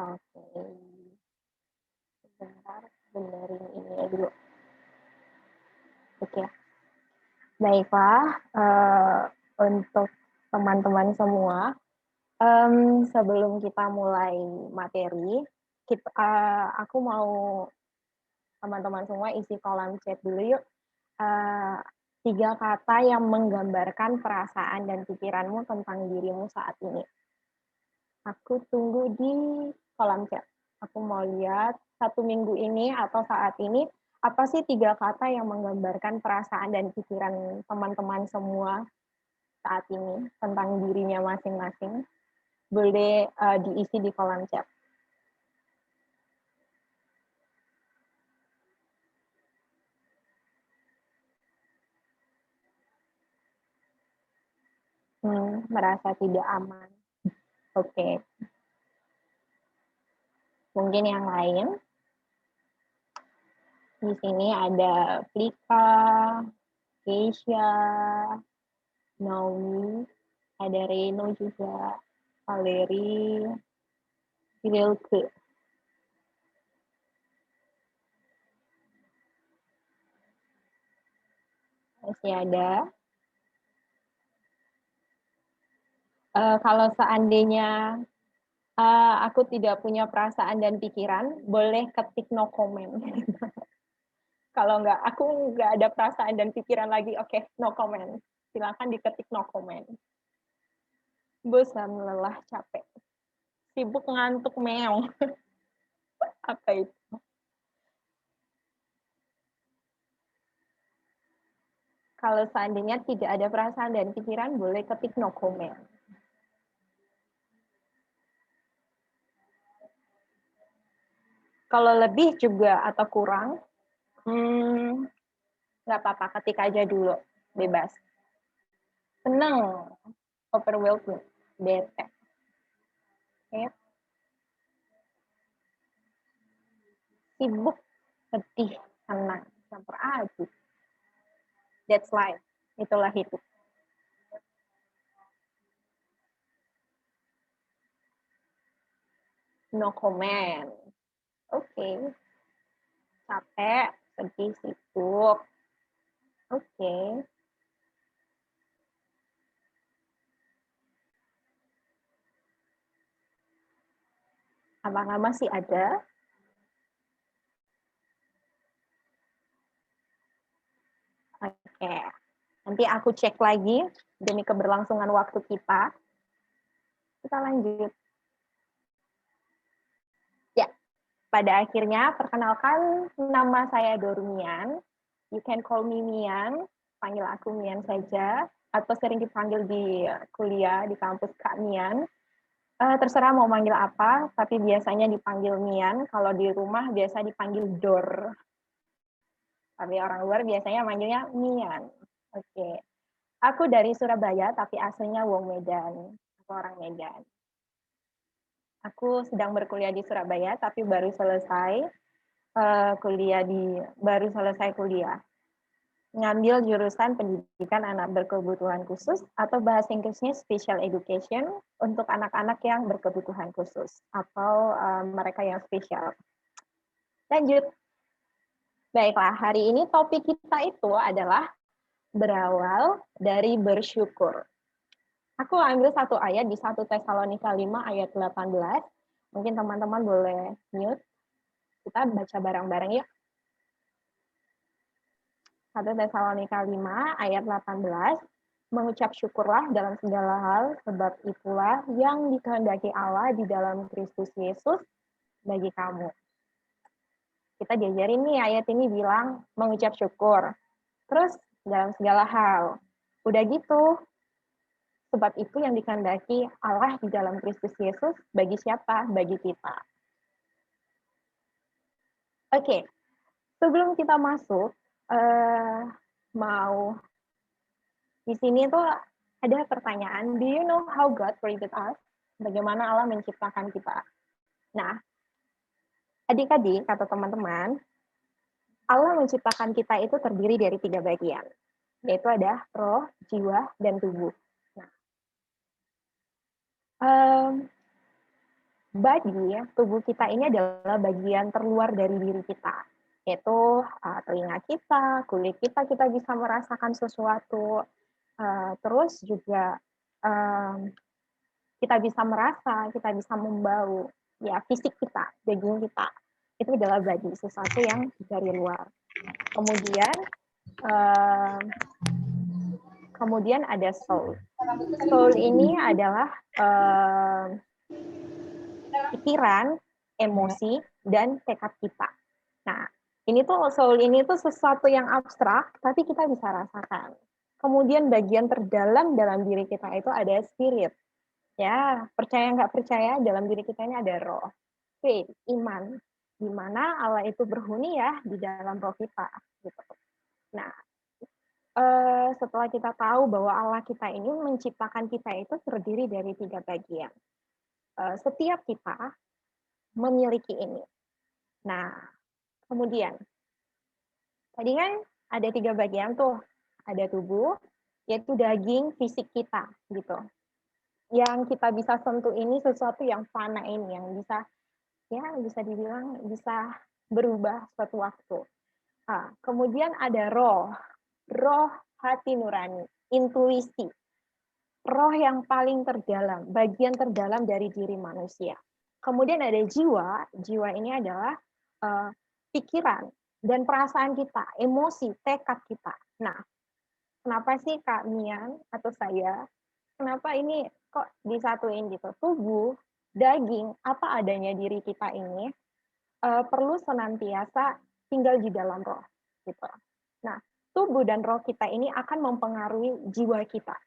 Oke, sebentar, benerin ini dulu. Oke, baiklah, untuk teman-teman semua, sebelum kita mulai materi, aku mau teman-teman semua isi kolom chat dulu yuk. 3 kata yang menggambarkan perasaan dan pikiranmu tentang dirimu saat ini. Aku tunggu di kolom chat. Aku mau lihat 1 minggu ini atau saat ini, apa sih 3 kata yang menggambarkan perasaan dan pikiran teman-teman semua saat ini tentang dirinya masing-masing. Boleh diisi di kolom chat. Merasa tidak aman. Oke. Mungkin yang lain. Di sini ada Plika, Keisha, Naomi, ada Reno juga, Valeri, Rilke. Masih ada. Kalau seandainya aku tidak punya perasaan dan pikiran, boleh ketik no comment. Kalau aku nggak ada perasaan dan pikiran lagi, oke, no comment. Silakan diketik no comment. Bosan, lelah, capek. Sibuk, ngantuk, meong. Apa itu? Kalau seandainya tidak ada perasaan dan pikiran, boleh ketik no comment. Kalau lebih juga atau kurang, nggak apa-apa, ketik aja dulu, bebas. Seneng, overwhelmed, bete. Okay. Sibuk, sedih, senang, campur aduk. That's life, itulah hidup. No comment. Oke. Capek, sedih, sibuk. Oke. Apakah masih ada? Oke. Nanti aku cek lagi demi keberlangsungan waktu kita. Kita lanjut. Ya, pada akhirnya perkenalkan, nama saya Dormian. You can call me Mian, panggil aku Mian saja, atau sering dipanggil di kuliah di kampus Kak Mian. Terserah mau manggil apa, tapi biasanya dipanggil Mian. Kalau di rumah biasa dipanggil Dor. Tapi orang luar biasanya manggilnya Mian. Oke. Aku dari Surabaya, tapi aslinya Wong Medan. Aku orang Medan. Aku sedang berkuliah di Surabaya, tapi baru selesai kuliah. Ngambil jurusan pendidikan anak berkebutuhan khusus atau bahasa Inggrisnya special education untuk anak-anak yang berkebutuhan khusus atau mereka yang spesial. Lanjut. Baiklah, hari ini topik kita itu adalah berawal dari bersyukur. Aku ambil satu ayat di 1 Tesalonika 5 ayat 18. Mungkin teman-teman boleh mute. Kita baca bareng-bareng yuk. 1 Tesalonika 5 ayat 18. Mengucap syukurlah dalam segala hal, sebab itulah yang dikehendaki Allah di dalam Kristus Yesus bagi kamu. Kita diajarin nih ayat ini bilang mengucap syukur. Terus dalam segala hal. Udah gitu, sebab itu yang dikehendaki Allah di dalam Kristus Yesus bagi siapa? Bagi kita. Oke, sebelum kita masuk, mau di sini tuh ada pertanyaan, do you know how God created us? Bagaimana Allah menciptakan kita? Nah, adik-adik, kata teman-teman, Allah menciptakan kita itu terdiri dari 3 bagian, yaitu ada roh, jiwa, dan tubuh. Nah, body, tubuh kita ini adalah bagian terluar dari diri kita, yaitu telinga kita, kulit kita bisa merasakan sesuatu, terus juga kita bisa merasa, kita bisa membau, ya fisik kita, daging kita, itu adalah body, sesuatu yang dari luar. Kemudian ada soul. Soul ini adalah pikiran, emosi, dan tekad kita. Nah, ini tuh soul ini tuh sesuatu yang abstrak, tapi kita bisa rasakan. Kemudian bagian terdalam dalam diri kita itu ada spirit. Ya, percaya nggak percaya, dalam diri kita ini ada roh. Faith, iman. Di mana Allah itu berhuni ya di dalam roh kita. Gitu. Nah, setelah kita tahu bahwa Allah kita ini menciptakan kita itu terdiri dari 3 bagian. Setiap kita memiliki ini. Nah, kemudian tadi kan ada 3 bagian tuh, ada tubuh, yaitu daging fisik kita gitu. Yang kita bisa sentuh ini sesuatu yang fana ini, yang bisa dibilang bisa berubah suatu waktu. Kemudian ada roh hati nurani, intuisi, roh yang paling terdalam, bagian terdalam dari diri manusia. Kemudian ada jiwa ini adalah pikiran dan perasaan kita, emosi, tekad kita. Nah, kenapa sih Kak Mian atau saya, kenapa ini kok disatuin gitu? Tubuh, daging, apa adanya diri kita ini perlu senantiasa tinggal di dalam roh gitu. Nah, tubuh dan roh kita ini akan mempengaruhi jiwa kita.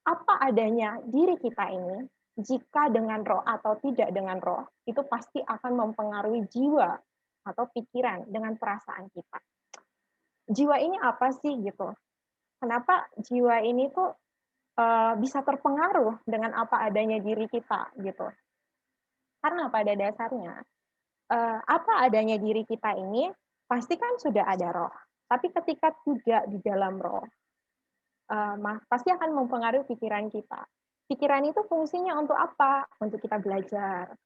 Apa adanya diri kita ini, jika dengan roh atau tidak dengan roh, itu pasti akan mempengaruhi jiwa atau pikiran dengan perasaan kita. Jiwa ini apa sih gitu? Kenapa jiwa ini tuh bisa terpengaruh dengan apa adanya diri kita gitu? Karena pada dasarnya apa adanya diri kita ini pasti kan sudah ada roh. Tapi ketika tidak di dalam roh, pasti akan mempengaruhi pikiran kita. Pikiran itu fungsinya untuk apa? Untuk kita belajar.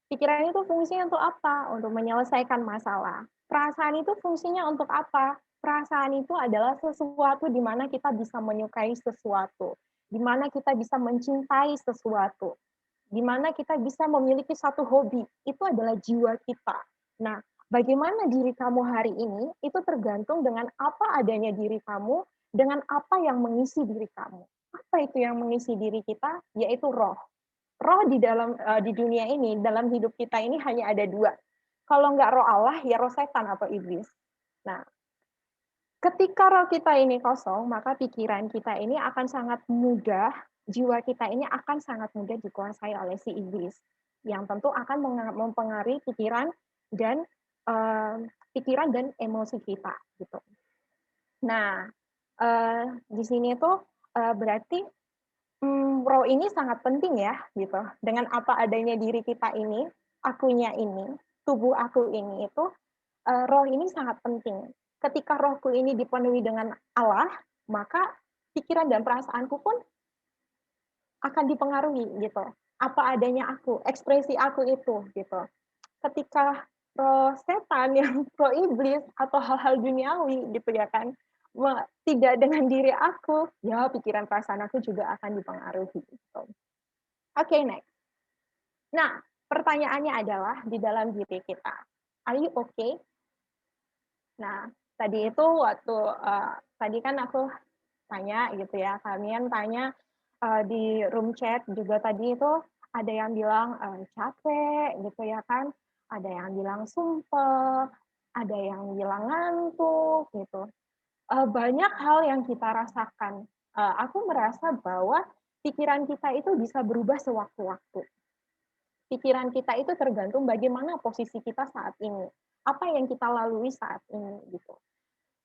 Pikiran itu fungsinya untuk apa? Untuk menyelesaikan masalah. Perasaan itu fungsinya untuk apa? Perasaan itu adalah sesuatu di mana kita bisa menyukai sesuatu, di mana kita bisa mencintai sesuatu, di mana kita bisa memiliki satu hobi. Itu adalah jiwa kita. Nah, bagaimana diri kamu hari ini itu tergantung dengan apa adanya diri kamu, dengan apa yang mengisi diri kamu. Apa itu yang mengisi diri kita? Yaitu roh. Roh di dunia ini, dalam hidup kita ini hanya ada 2. Kalau nggak roh Allah, ya roh setan atau iblis. Nah, ketika roh kita ini kosong, maka pikiran kita ini akan sangat mudah, jiwa kita ini akan sangat mudah dikuasai oleh si iblis, yang tentu akan mempengaruhi dan pikiran dan emosi kita gitu. Nah, di sini tuh berarti roh ini sangat penting ya, gitu. Dengan apa adanya diri kita ini, akunya ini, tubuh aku ini itu, roh ini sangat penting. Ketika rohku ini dipenuhi dengan Allah, maka pikiran dan perasaanku pun akan dipengaruhi gitu. Apa adanya aku, ekspresi aku itu gitu. Ketika roh setan yang roh iblis atau hal-hal duniawi gitu ya kan, tidak dengan diri aku, ya pikiran perasaan aku juga akan dipengaruhi gitu. Oke, next. Nah, pertanyaannya adalah di dalam diri kita, are you okay? Nah, tadi itu waktu tadi kan aku tanya gitu ya, kalian tanya di room chat juga tadi itu ada yang bilang capek gitu ya kan, ada yang bilang sumpah, ada yang bilang ngantuk gitu. Banyak hal yang kita rasakan. Aku merasa bahwa pikiran kita itu bisa berubah sewaktu-waktu. Pikiran kita itu tergantung bagaimana posisi kita saat ini, apa yang kita lalui saat ini gitu.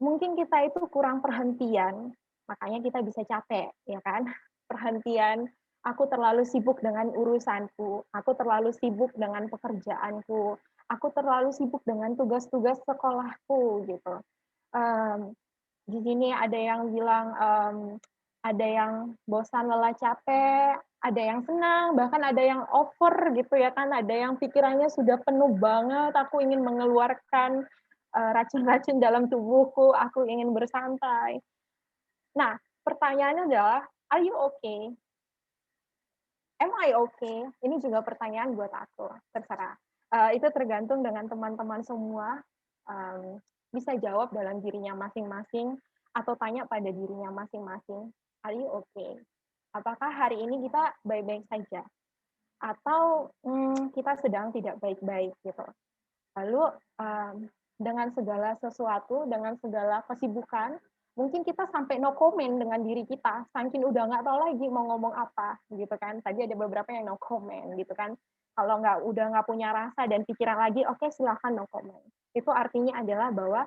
Mungkin kita itu kurang perhentian, makanya kita bisa capek, ya kan? Perhentian, aku terlalu sibuk dengan urusanku, aku terlalu sibuk dengan pekerjaanku, aku terlalu sibuk dengan tugas-tugas sekolahku gitu. Um, di sini ada yang bilang ada yang bosan, lelah, capek, ada yang senang, bahkan ada yang over gitu ya kan, ada yang pikirannya sudah penuh banget, aku ingin mengeluarkan, racun-racun dalam tubuhku, aku ingin bersantai. Nah, pertanyaannya adalah, "Are you okay? Am I okay?" Ini juga pertanyaan buat aku, terserah. Itu tergantung dengan teman-teman semua, mmm, bisa jawab dalam dirinya masing-masing, atau tanya pada dirinya masing-masing, "Are you okay?" Apakah hari ini kita baik-baik saja? Atau, kita sedang tidak baik-baik gitu. Lalu, dengan segala sesuatu, dengan segala kesibukan, mungkin kita sampai no comment dengan diri kita, saking udah nggak tahu lagi mau ngomong apa, gitu kan. Tadi ada beberapa yang no comment gitu kan. Kalau udah nggak punya rasa dan pikiran lagi, oke silahkan no comment. Itu artinya adalah bahwa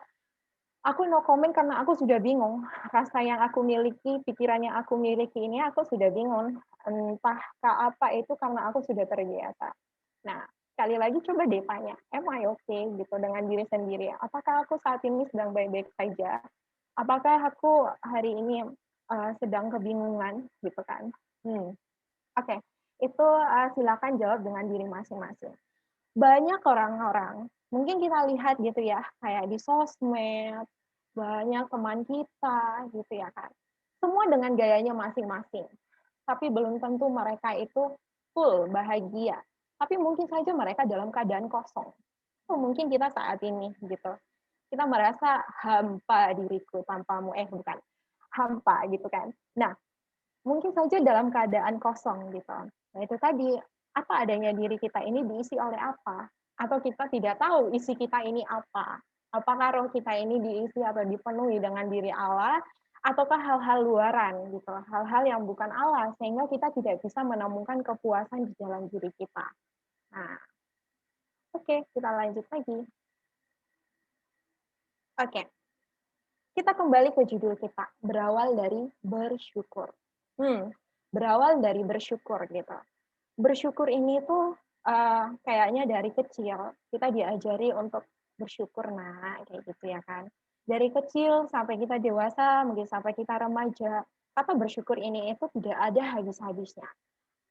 aku no comment karena aku sudah bingung. Rasa yang aku miliki, pikiran yang aku miliki ini aku sudah bingung. Entah apa itu karena aku sudah terbiasa. Nah, sekali lagi coba deh tanya, "Am I okay?" gitu dengan diri sendiri. Apakah aku saat ini sedang baik-baik saja? Apakah aku hari ini, sedang kebingungan gitu kan? Oke. Itu, silakan jawab dengan diri masing-masing. Banyak orang-orang, mungkin kita lihat gitu ya, kayak di sosmed, banyak teman kita gitu ya kan, semua dengan gayanya masing-masing, tapi belum tentu mereka itu full bahagia, tapi mungkin saja mereka dalam keadaan kosong. Oh, mungkin kita saat ini gitu, kita merasa hampa diriku tanpamu, bukan, hampa gitu kan. Nah, mungkin saja dalam keadaan kosong gitu. Nah itu tadi, apa adanya diri kita ini diisi oleh apa? Atau kita tidak tahu isi kita ini apa? Apakah roh kita ini diisi atau dipenuhi dengan diri Allah, ataukah hal-hal luaran gitu, hal-hal yang bukan Allah, sehingga kita tidak bisa menemukan kepuasan di dalam diri kita. Nah, oke, kita lanjut lagi. Oke, kita kembali ke judul kita, berawal dari bersyukur. Berawal dari bersyukur gitu. Bersyukur ini tuh, kayaknya dari kecil kita diajari untuk bersyukur Nak, kayak gitu ya kan. Dari kecil sampai kita dewasa, mungkin sampai kita remaja, kata bersyukur ini itu tidak ada habis-habisnya.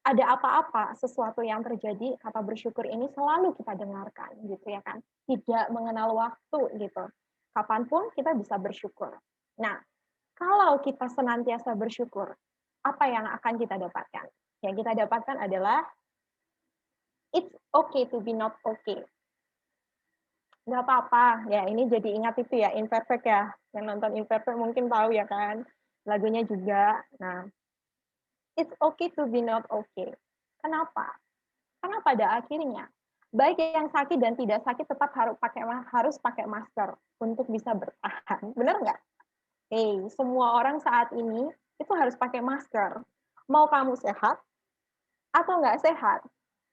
Ada apa-apa, sesuatu yang terjadi, kata bersyukur ini selalu kita dengarkan gitu ya kan. Tidak mengenal waktu gitu. Kapanpun kita bisa bersyukur. Nah, kalau kita senantiasa bersyukur, apa yang akan kita dapatkan? Yang kita dapatkan adalah it's okay to be not okay. Nggak apa-apa. Ya, ini jadi ingat itu ya, Imperfect ya. Yang nonton Imperfect mungkin tahu ya kan. Lagunya juga. Nah, it's okay to be not okay. Kenapa? Karena pada akhirnya, baik yang sakit dan tidak sakit tetap harus pakai masker untuk bisa bertahan. Benar nggak? Semua orang saat ini itu harus pakai masker. Mau kamu sehat atau nggak sehat.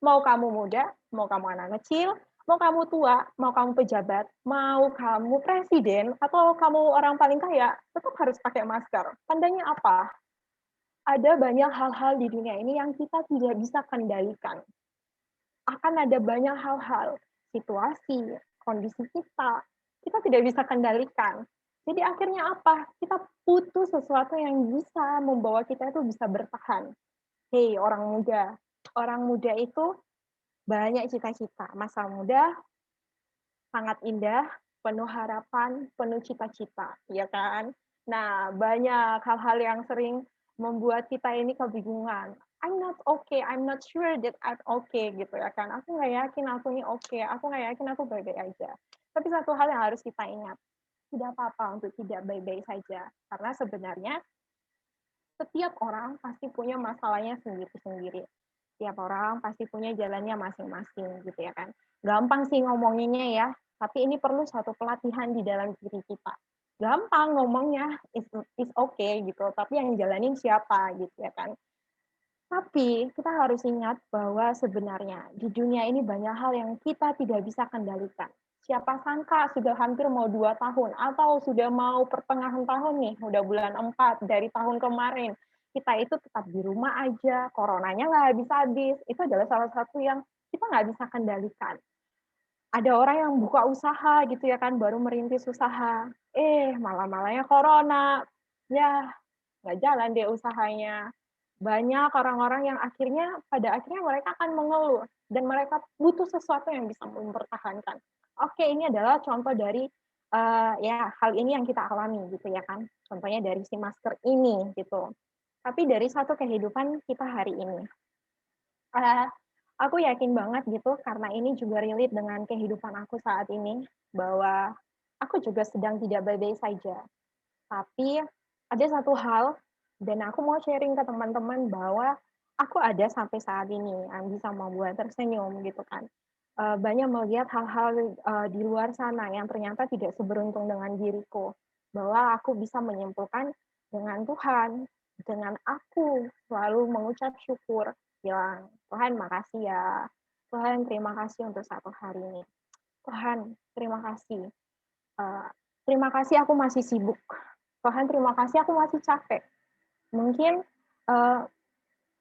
Mau kamu muda, mau kamu anak kecil, mau kamu tua, mau kamu pejabat, mau kamu presiden, atau kamu orang paling kaya, tetap harus pakai masker. Tandanya apa? Ada banyak hal-hal di dunia ini yang kita tidak bisa kendalikan. Akan ada banyak hal-hal, situasi, kondisi kita tidak bisa kendalikan. Jadi akhirnya apa? Kita butuh sesuatu yang bisa membawa kita itu bisa bertahan. Orang muda. Orang muda itu banyak cita-cita. Masa muda sangat indah, penuh harapan, penuh cita-cita, ya kan? Nah, banyak hal-hal yang sering membuat kita ini kebingungan. I'm not okay, I'm not sure that I'm okay gitu ya kan. Aku nggak yakin aku ini oke, aku nggak yakin aku baik-baik aja. Tapi satu hal yang harus kita ingat, tidak apa-apa untuk tidak baik-baik saja. Karena sebenarnya setiap orang pasti punya masalahnya sendiri-sendiri. Setiap orang pasti punya jalannya masing-masing gitu ya kan. Gampang sih ngomonginnya ya, tapi ini perlu satu pelatihan di dalam diri kita. Gampang ngomongnya, is okay gitu, tapi yang jalanin siapa gitu ya kan. Tapi kita harus ingat bahwa sebenarnya di dunia ini banyak hal yang kita tidak bisa kendalikan. Siapa sangka sudah hampir mau 2 tahun atau sudah mau pertengahan tahun nih, udah bulan 4 dari tahun kemarin. Kita itu tetap di rumah aja, coronanya nggak habis-habis. Itu adalah salah satu yang kita nggak bisa kendalikan. Ada orang yang buka usaha gitu ya kan, baru merintis usaha. Malah-malahnya corona. Ya, nggak jalan deh usahanya. Banyak orang-orang yang pada akhirnya mereka akan mengeluh dan mereka butuh sesuatu yang bisa mempertahankan. Oke, ini adalah contoh dari ya hal ini yang kita alami gitu ya kan. Contohnya dari si masker ini gitu. Tapi dari satu kehidupan kita hari ini. Uh, aku yakin banget gitu karena ini juga relate dengan kehidupan aku saat ini bahwa aku juga sedang tidak baik-baik saja. Tapi ada satu hal dan aku mau sharing ke teman-teman bahwa aku ada sampai saat ini yang bisa membuat tersenyum gitu kan. Banyak melihat hal-hal di luar sana yang ternyata tidak seberuntung dengan diriku. Bahwa aku bisa menyimpulkan dengan Tuhan, dengan aku selalu mengucap syukur, bilang, Tuhan makasih ya, Tuhan terima kasih untuk satu hari ini. Tuhan terima kasih, terima kasih aku masih sibuk. Tuhan terima kasih aku masih capek. Mungkin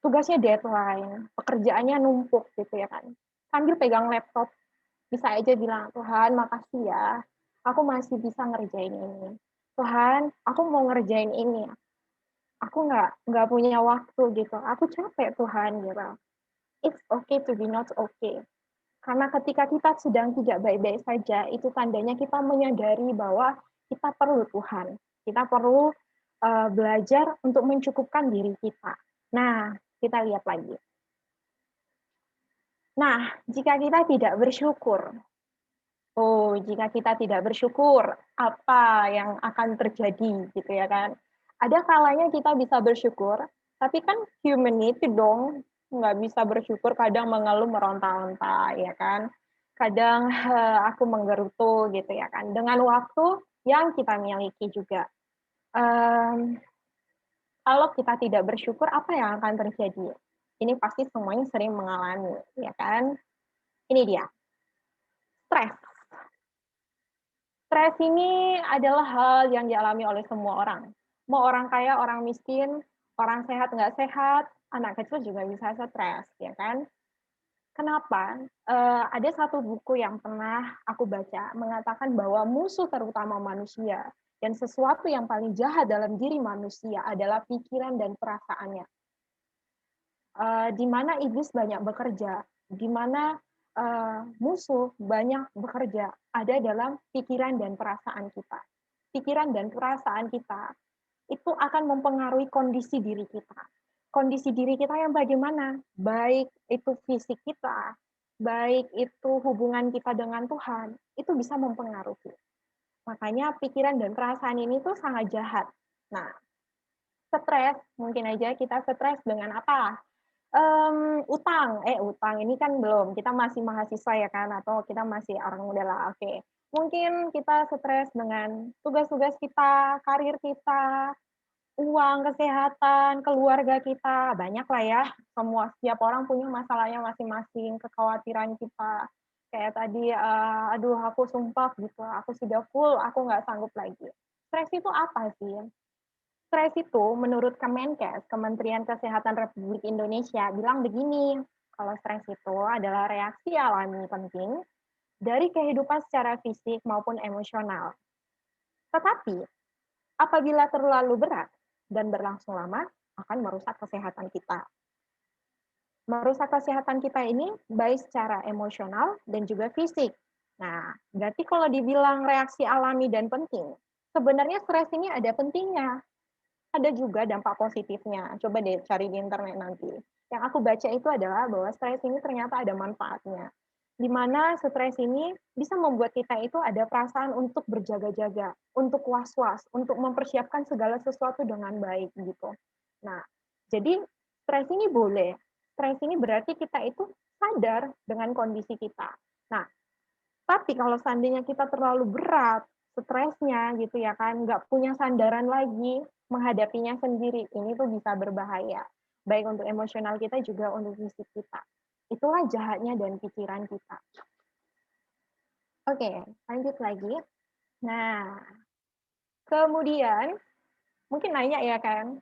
tugasnya deadline, pekerjaannya numpuk gitu ya kan. Sambil pegang laptop, bisa aja bilang, Tuhan makasih ya, aku masih bisa ngerjain ini. Tuhan, aku mau ngerjain ini. Aku nggak punya waktu gitu. Aku capek Tuhan gitu. It's okay to be not okay. Karena ketika kita sedang tidak baik-baik saja, itu tandanya kita menyadari bahwa kita perlu Tuhan. Kita perlu belajar untuk mencukupkan diri kita. Nah, kita lihat lagi. Nah, jika kita tidak bersyukur, jika kita tidak bersyukur, apa yang akan terjadi gitu ya kan? Ada kalanya kita bisa bersyukur, tapi kan humanity dong, nggak bisa bersyukur, kadang mengeluh meronta-onta ya kan? Kadang aku menggerutu gitu ya kan? Dengan waktu yang kita miliki juga. Kalau kita tidak bersyukur, apa yang akan terjadi? Ini pasti semuanya sering mengalami, ya kan? Ini dia, stres. Stres ini adalah hal yang dialami oleh semua orang. Mau orang kaya, orang miskin, orang sehat, nggak sehat, anak kecil juga bisa stres, ya kan? Kenapa? Ada satu buku yang pernah aku baca, mengatakan bahwa musuh terutama manusia dan sesuatu yang paling jahat dalam diri manusia adalah pikiran dan perasaannya. Di mana iblis banyak bekerja, di mana musuh banyak bekerja, ada dalam pikiran dan perasaan kita. Pikiran dan perasaan kita itu akan mempengaruhi kondisi diri kita. Kondisi diri kita yang bagaimana? Baik itu fisik kita, baik itu hubungan kita dengan Tuhan, itu bisa mempengaruhi. Makanya pikiran dan perasaan ini tuh sangat jahat. Nah, stres, mungkin aja kita stres dengan apa? Utang ini kan belum, kita masih mahasiswa ya kan, atau kita masih orang muda lah, oke. Mungkin kita stres dengan tugas-tugas kita, karir kita, uang, kesehatan, keluarga kita, banyak lah ya. Setiap orang punya masalahnya masing-masing, kekhawatiran kita. Kayak tadi, aduh aku sumpah gitu, aku sudah full, aku nggak sanggup lagi. Stres itu apa sih? Stres itu menurut Kemenkes, Kementerian Kesehatan Republik Indonesia, bilang begini, kalau stres itu adalah reaksi alami penting dari kehidupan secara fisik maupun emosional. Tetapi, apabila terlalu berat dan berlangsung lama, akan merusak kesehatan kita. Merusak kesehatan kita ini baik secara emosional dan juga fisik. Nah, berarti kalau dibilang reaksi alami dan penting, sebenarnya stres ini ada pentingnya, ada juga dampak positifnya. Coba deh cari di internet nanti. Yang aku baca itu adalah bahwa stres ini ternyata ada manfaatnya. Di mana stres ini bisa membuat kita itu ada perasaan untuk berjaga-jaga, untuk was-was, untuk mempersiapkan segala sesuatu dengan baik gitu. Nah, jadi stres ini boleh. Stres ini berarti kita itu sadar dengan kondisi kita. Nah, tapi kalau seandainya kita terlalu berat, stresnya gitu ya kan, nggak punya sandaran lagi, menghadapinya sendiri, ini tuh bisa berbahaya. Baik untuk emosional kita juga untuk fisik kita. Itulah jahatnya dan pikiran kita. Oke, lanjut lagi. Nah, kemudian mungkin nanya ya kan,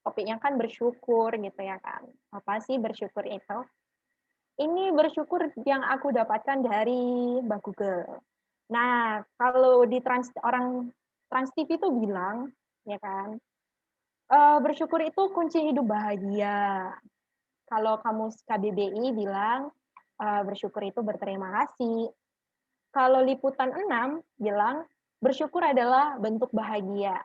topiknya kan bersyukur gitu ya kan. Apa sih bersyukur itu? Ini bersyukur yang aku dapatkan dari Mbak Google. Nah, kalau di orang Trans TV itu bilang, ya kan, Bersyukur itu kunci hidup bahagia. Kalau kamus KBBI bilang, bersyukur itu berterima kasih. Kalau Liputan 6 bilang, bersyukur adalah bentuk bahagia.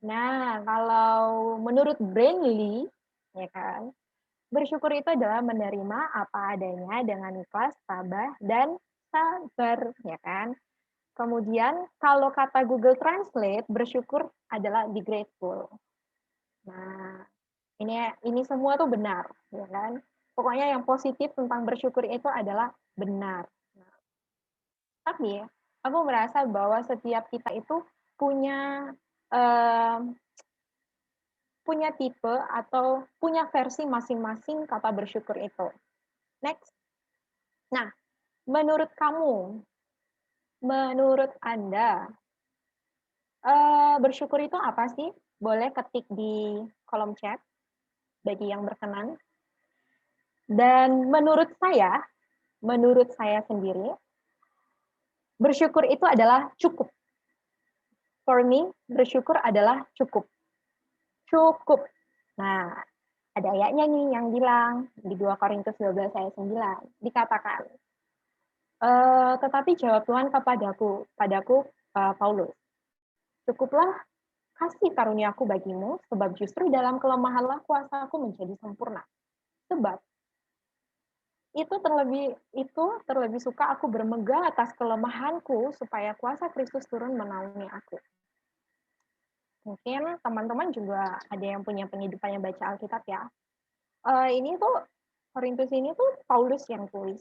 Nah, kalau menurut Brainly, ya kan, bersyukur itu adalah menerima apa adanya dengan ikhlas, tabah, dan sabar, ya kan. Kemudian kalau kata Google Translate, bersyukur adalah be grateful. Nah, ini semua tuh benar, ya kan. Pokoknya yang positif tentang bersyukur itu adalah benar. Nah, tapi aku merasa bahwa setiap kita itu punya eh, punya tipe atau punya versi masing-masing kata bersyukur itu. Next. Nah, menurut kamu, menurut Anda, bersyukur itu apa sih? Boleh ketik di kolom chat bagi yang berkenan. Dan menurut saya sendiri, bersyukur itu adalah cukup. For me, bersyukur adalah cukup. Cukup. Nah, ada ayatnya nih yang bilang di 2 Korintus 12 ayat 9 dikatakan, tetapi jawab Tuhan padaku Paulus, cukuplah kasih karuniaku bagimu, sebab justru dalam kelemahanlah kuasaku menjadi sempurna. Sebab itu terlebih suka aku bermegah atas kelemahanku supaya kuasa Kristus turun menaungi aku. Mungkin teman-teman juga ada yang punya penghidupan yang baca Alkitab ya. Ini tuh Korintus ini tuh Paulus yang tulis.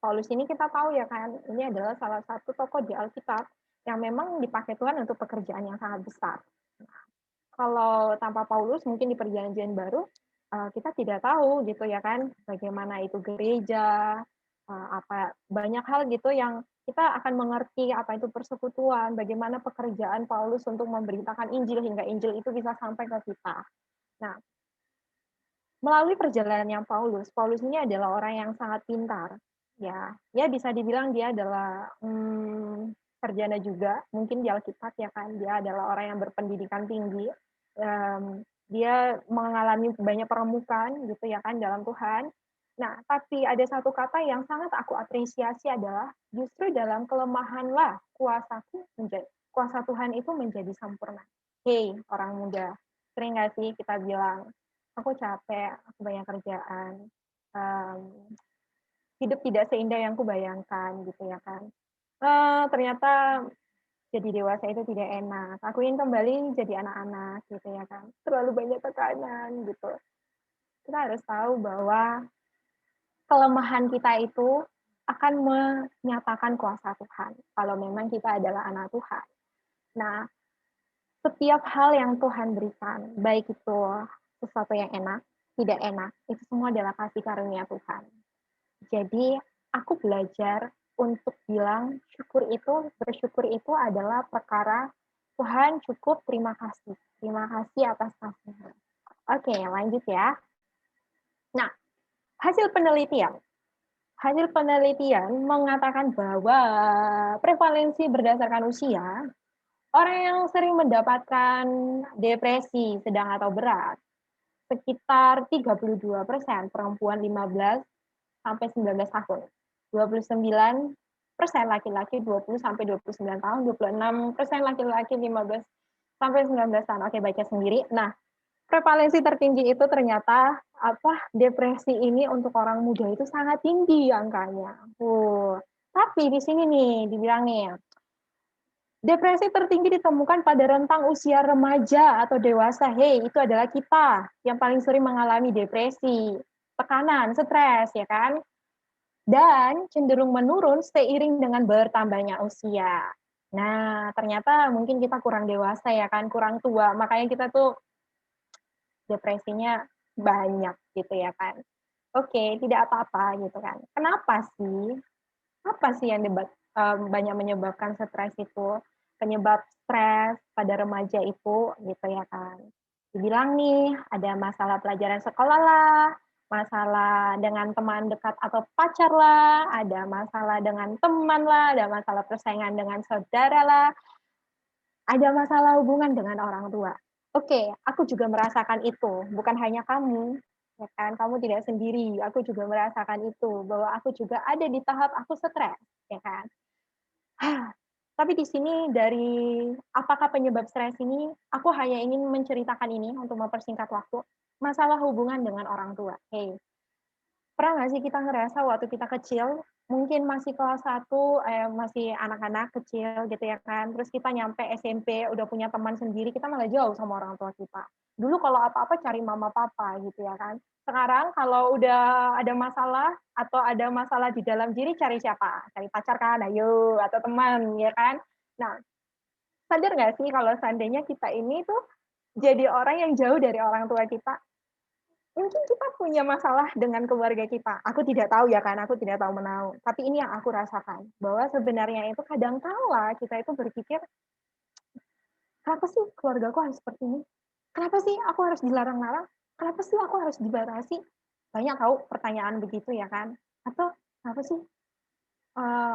Paulus ini kita tahu ya kan, ini adalah salah satu tokoh di Alkitab yang memang dipakai Tuhan untuk pekerjaan yang sangat besar. Nah, kalau tanpa Paulus mungkin di Perjanjian Baru kita tidak tahu gitu ya kan, bagaimana itu gereja, apa banyak hal gitu yang kita akan mengerti apa itu persekutuan, bagaimana pekerjaan Paulus untuk memberitakan Injil hingga Injil itu bisa sampai ke kita. Nah, melalui perjalanan yang Paulus ini adalah orang yang sangat pintar. Ya bisa dibilang dia adalah sarjana juga, mungkin di Alkitab ya kan, dia adalah orang yang berpendidikan tinggi. Dia mengalami banyak peremukan gitu ya kan dalam Tuhan. Nah, tapi ada satu kata yang sangat aku apresiasi adalah justru dalam kelemahanlah kuasa Tuhan itu menjadi sempurna. Hei, orang muda, sering nggak sih kita bilang, aku capek, aku banyak kerjaan, hidup tidak seindah yang kubayangkan gitu ya kan. Ternyata jadi dewasa itu tidak enak. Aku ingin kembali jadi anak-anak gitu ya kan. Terlalu banyak tekanan gitu. Kita harus tahu bahwa kelemahan kita itu akan menyatakan kuasa Tuhan. Kalau memang kita adalah anak Tuhan. Nah, setiap hal yang Tuhan berikan, baik itu sesuatu yang enak, tidak enak, itu semua adalah kasih karunia Tuhan. Jadi, aku belajar untuk bilang bersyukur itu adalah perkara Tuhan cukup, terima kasih. Terima kasih atas kasih-Nya. Oke, lanjut ya. Nah, hasil penelitian mengatakan bahwa prevalensi berdasarkan usia, orang yang sering mendapatkan depresi sedang atau berat, sekitar 32% perempuan 15 sampai 19 tahun. 29% laki-laki 20 sampai 29 tahun, 26% laki-laki 15 sampai 19 tahun. Oke, baca sendiri. Nah, prevalensi tertinggi itu ternyata depresi ini untuk orang muda itu sangat tinggi angkanya. Tapi di sini nih dibilang nih, depresi tertinggi ditemukan pada rentang usia remaja atau dewasa. Hei, itu adalah kita yang paling sering mengalami depresi, tekanan, stres, ya kan? Dan cenderung menurun seiring dengan bertambahnya usia. Nah, ternyata mungkin kita kurang dewasa ya kan, kurang tua, makanya kita tuh depresinya banyak gitu ya kan. Oke, tidak apa-apa gitu kan. Kenapa sih? Apa sih yang banyak menyebabkan stres itu? Penyebab stres pada remaja itu gitu ya kan. Dibilang nih ada masalah pelajaran sekolah lah, masalah dengan teman dekat atau pacar lah, ada masalah dengan teman lah, ada masalah persaingan dengan saudara lah, ada masalah hubungan dengan orang tua. Oke, aku juga merasakan itu, bukan hanya kamu, ya kan, kamu tidak sendiri, aku juga merasakan itu, bahwa aku juga ada di tahap aku stres, ya kan. Tapi di sini dari apakah penyebab stres ini, aku hanya ingin menceritakan ini untuk mempersingkat waktu, masalah hubungan dengan orang tua. Hey, pernah nggak sih kita ngerasa waktu kita kecil, mungkin masih kelas 1, masih anak-anak kecil gitu ya kan, terus kita nyampe SMP udah punya teman sendiri, kita malah jauh sama orang tua kita. Dulu kalau apa-apa cari mama papa gitu ya kan. Sekarang kalau udah ada masalah atau ada masalah di dalam diri cari siapa? Cari pacar kan, ayo, atau teman ya kan. Nah, sadar nggak sih kalau seandainya kita ini tuh jadi orang yang jauh dari orang tua kita, mungkin kita punya masalah dengan keluarga kita. Aku tidak tahu ya kan, aku tidak tahu menau. Tapi ini yang aku rasakan, bahwa sebenarnya itu kadang kala kita itu berpikir, "Kenapa sih keluargaku harus seperti ini? Kenapa sih aku harus dilarang-larang? Kenapa sih aku harus dibatasi?" Banyak tahu pertanyaan begitu ya kan. Atau, "Kenapa sih, eee,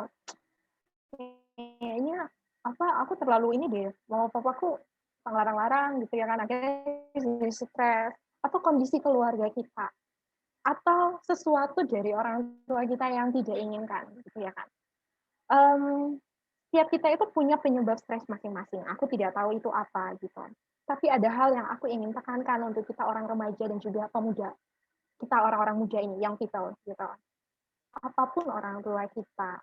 kayaknya apa, aku terlalu ini deh, mama papaku ngelarang-larang," gitu ya kan, akhirnya jadi stres. Atau kondisi keluarga kita. Atau sesuatu dari orang tua kita yang tidak inginkan, gitu ya kan. Mmm, Tiap kita itu punya penyebab stres masing-masing, aku tidak tahu itu apa, gitu. Tapi ada hal yang aku ingin tekankan untuk kita orang remaja dan juga pemuda, kita orang-orang muda ini, young people, gitu. Apapun orang tua kita,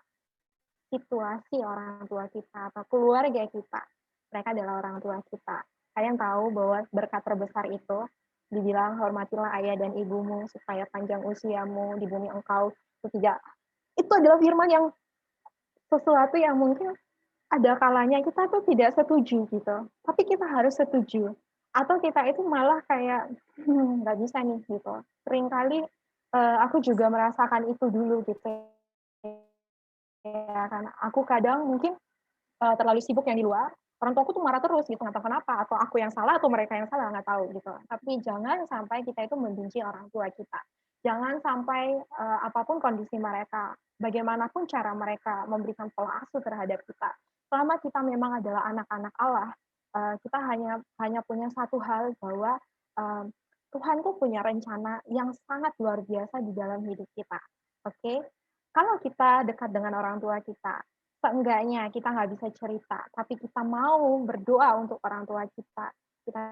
situasi orang tua kita, atau keluarga kita, mereka adalah orang tua kita. Kalian tahu bahwa berkat terbesar itu, dibilang hormatilah ayah dan ibumu supaya panjang usiamu di bumi engkau tidak, itu adalah firman yang sesuatu yang mungkin ada kalanya kita tuh tidak setuju gitu, tapi kita harus setuju. Atau kita itu malah kayak, nggak bisa nih gitu. Seringkali aku juga merasakan itu dulu gitu ya kan. Aku kadang mungkin terlalu sibuk yang di luar, orang tuaku tuh marah terus gitu, nggak tahu kenapa, atau aku yang salah atau mereka yang salah, nggak tahu gitu. Tapi jangan sampai kita itu membenci orang tua kita. Jangan sampai apapun kondisi mereka, bagaimanapun cara mereka memberikan pola asuh terhadap kita. Selama kita memang adalah anak-anak Allah, kita hanya punya satu hal bahwa eee, Tuhan tuh punya rencana yang sangat luar biasa di dalam hidup kita. Oke? Kalau kita dekat dengan orang tua kita, seenggaknya kita nggak bisa cerita, tapi kita mau berdoa untuk orang tua kita. Kita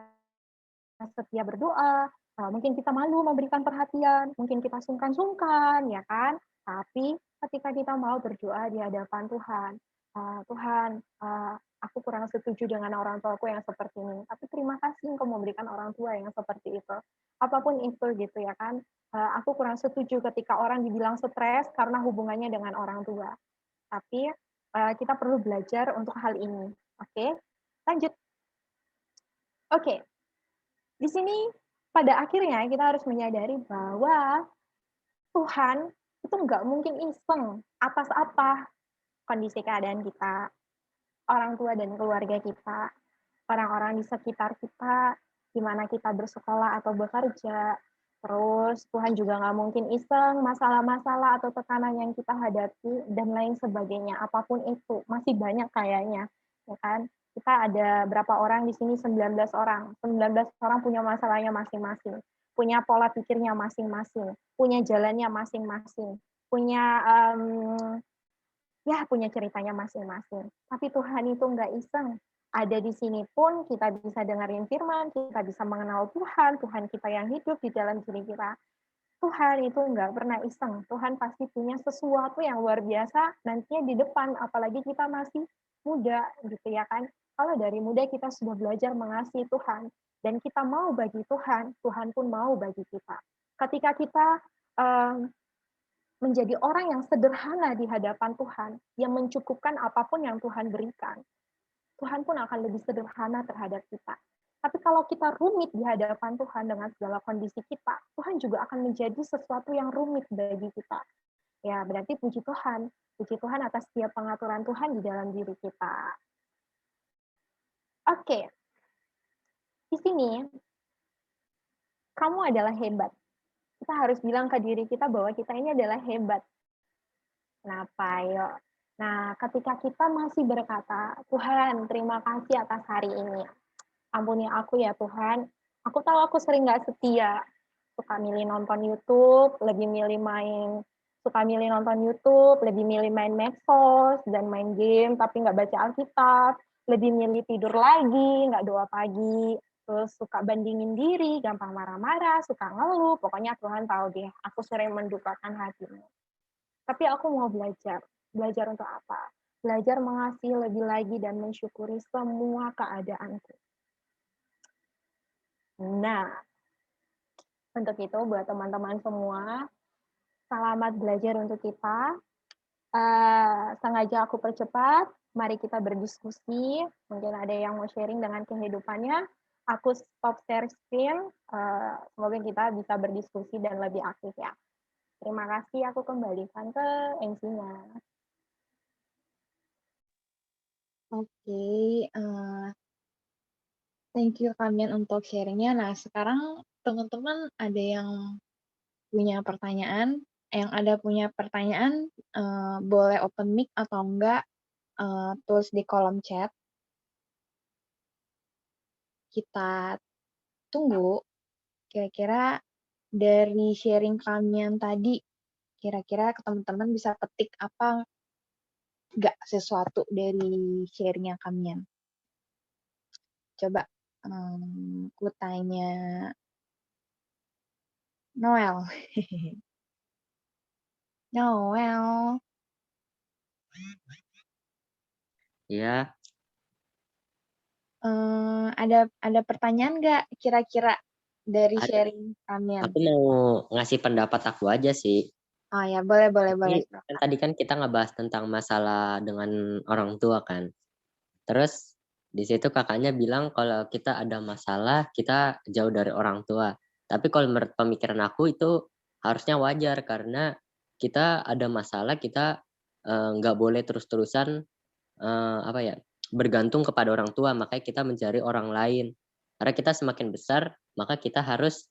setia berdoa, mungkin kita malu memberikan perhatian, mungkin kita sungkan-sungkan, ya kan? Tapi ketika kita mau berdoa di hadapan Tuhan, "Tuhan, aku kurang setuju dengan orang tuaku yang seperti ini, tapi terima kasih Engkau memberikan orang tua yang seperti itu." Apapun itu gitu ya kan, aku kurang setuju ketika orang dibilang stres karena hubungannya dengan orang tua. Tapi, kita perlu belajar untuk hal ini, oke? Lanjut, oke. Di sini pada akhirnya kita harus menyadari bahwa Tuhan itu nggak mungkin iseng atas apa kondisi keadaan kita, orang tua dan keluarga kita, orang-orang di sekitar kita, di mana kita bersekolah atau bekerja. Terus Tuhan juga nggak mungkin iseng masalah-masalah atau tekanan yang kita hadapi dan lain sebagainya, apapun itu, masih banyak kayaknya, ya kan. Kita ada berapa orang di sini, 19 orang. 19 orang punya masalahnya masing-masing, punya pola pikirnya masing-masing, punya jalannya masing-masing, punya, ya punya ceritanya masing-masing. Tapi Tuhan itu nggak iseng. Ada di sini pun kita bisa dengerin firman, kita bisa mengenal Tuhan, Tuhan kita yang hidup di dalam diri kita. Tuhan itu nggak pernah iseng. Tuhan pasti punya sesuatu yang luar biasa nantinya di depan, apalagi kita masih muda gitu ya kan. Kalau dari muda kita sudah belajar mengasihi Tuhan dan kita mau bagi Tuhan, Tuhan pun mau bagi kita. Ketika kita menjadi orang yang sederhana di hadapan Tuhan, yang mencukupkan apapun yang Tuhan berikan, Tuhan pun akan lebih sederhana terhadap kita. Tapi kalau kita rumit di hadapan Tuhan dengan segala kondisi kita, Tuhan juga akan menjadi sesuatu yang rumit bagi kita. Ya, berarti puji Tuhan atas setiap pengaturan Tuhan di dalam diri kita. Oke, di sini kamu adalah hebat. Kita harus bilang ke diri kita bahwa kita ini adalah hebat. Kenapa? Yuk. Nah, ketika kita masih berkata, Tuhan, terima kasih atas hari ini. Ampuni aku ya Tuhan, aku tahu aku sering nggak setia, suka milih nonton YouTube, suka milih nonton YouTube, lebih milih main medsos dan main game, tapi nggak baca Alkitab, lebih milih tidur lagi, nggak doa pagi, terus suka bandingin diri, gampang marah-marah, suka ngeluh, pokoknya Tuhan tahu deh, aku sering mendukakan hatimu. Tapi aku mau belajar. Belajar untuk apa? Belajar mengasihi lebih lagi dan mensyukuri semua keadaanku. Nah, untuk itu buat teman-teman semua, selamat belajar untuk kita. Sengaja aku percepat, mari kita berdiskusi. Mungkin ada yang mau sharing dengan kehidupannya. Aku stop share screen. Semoga kita bisa berdiskusi dan lebih aktif ya. Terima kasih, aku kembalikan ke MC-nya. Oke, thank you Kamian untuk sharingnya. Nah, sekarang teman-teman ada yang punya pertanyaan, boleh open mic atau enggak, tulis di kolom chat. Kita tunggu kira-kira dari sharing Kamian tadi, kira-kira teman-teman bisa petik apa enggak sesuatu dari sharingnya Kamian. Coba aku tanya Noel. Noel. Ya, Ada pertanyaan nggak kira-kira dari ada. sharing Kamian? Aku mau ngasih pendapat aku aja sih. Oh ya, boleh. Kan tadi kan kita ngebahas tentang masalah dengan orang tua kan. Terus di situ kakaknya bilang kalau kita ada masalah, kita jauh dari orang tua. Tapi kalau menurut pemikiran aku itu harusnya wajar karena kita ada masalah, kita nggak boleh terus-terusan bergantung kepada orang tua. Makanya kita mencari orang lain. Karena kita semakin besar, maka kita harus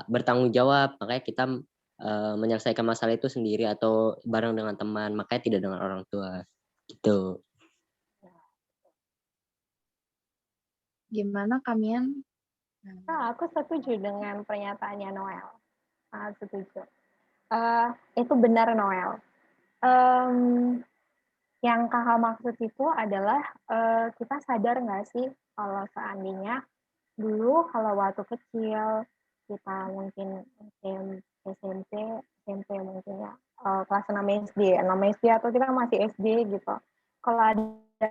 bertanggung jawab. Makanya kita menyelesaikan masalah itu sendiri atau bareng dengan teman. Makanya tidak dengan orang tua. Gitu. Gimana Kamian? Aku setuju dengan pernyataannya Noel. Sangat setuju. Itu benar Noel. Yang kakak maksud itu adalah kita sadar nggak sih kalau seandainya dulu kalau waktu kecil kita mungkin SMP, SMP mungkin ya kelas 6 SD, 6 SD atau kita masih SD gitu. Kalau ada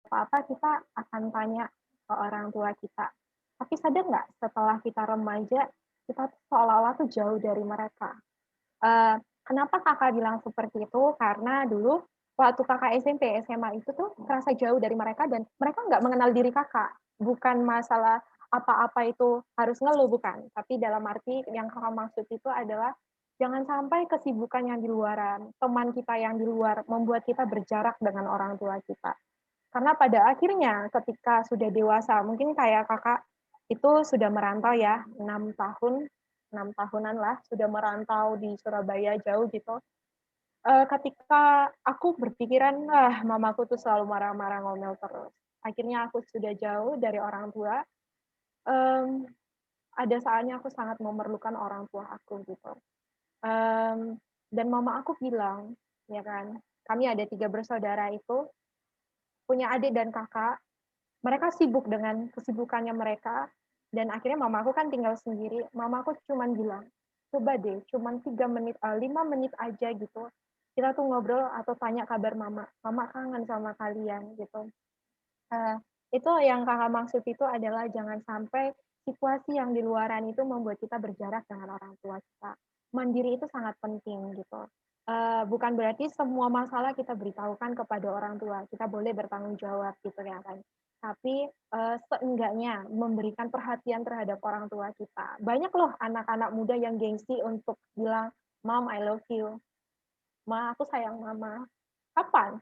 apa-apa kita akan tanya ke orang tua kita. Tapi sadar nggak setelah kita remaja kita seolah-olah tuh jauh dari mereka. Kenapa kakak bilang seperti itu? Karena dulu waktu kakak SMP, SMA itu tuh merasa jauh dari mereka dan mereka nggak mengenal diri kakak. Bukan masalah apa-apa itu harus ngeluh, bukan. Tapi dalam arti yang kakak maksud itu adalah jangan sampai kesibukan yang di luaran, teman kita yang di luar membuat kita berjarak dengan orang tua kita. Karena pada akhirnya ketika sudah dewasa, mungkin kayak kakak itu sudah merantau ya, 6 tahun, 6 tahunan lah, sudah merantau di Surabaya jauh gitu. Ketika aku berpikiran, mamaku tuh selalu marah-marah ngomel terus. Akhirnya aku sudah jauh dari orang tua. Ada saatnya aku sangat memerlukan orang tua aku gitu. Dan mama aku bilang, ya kan, kami ada 3 bersaudara itu, punya adik dan kakak, mereka sibuk dengan kesibukannya mereka, dan akhirnya mamaku kan tinggal sendiri. Mamaku cuman bilang, coba deh, cuman 3 menit, 5 menit aja gitu. Kita tuh ngobrol atau tanya kabar mama. Mama kangen sama kalian gitu. Itu yang kakak maksud itu adalah jangan sampai situasi yang di luaran itu membuat kita berjarak dengan orang tua kita. Mandiri itu sangat penting gitu. Bukan berarti semua masalah kita beritahukan kepada orang tua. Kita boleh bertanggung jawab gitu ya kan. Tapi seenggaknya memberikan perhatian terhadap orang tua kita. Banyak loh anak-anak muda yang gengsi untuk bilang, Mom, I love you. Ma, aku sayang mama. Kapan?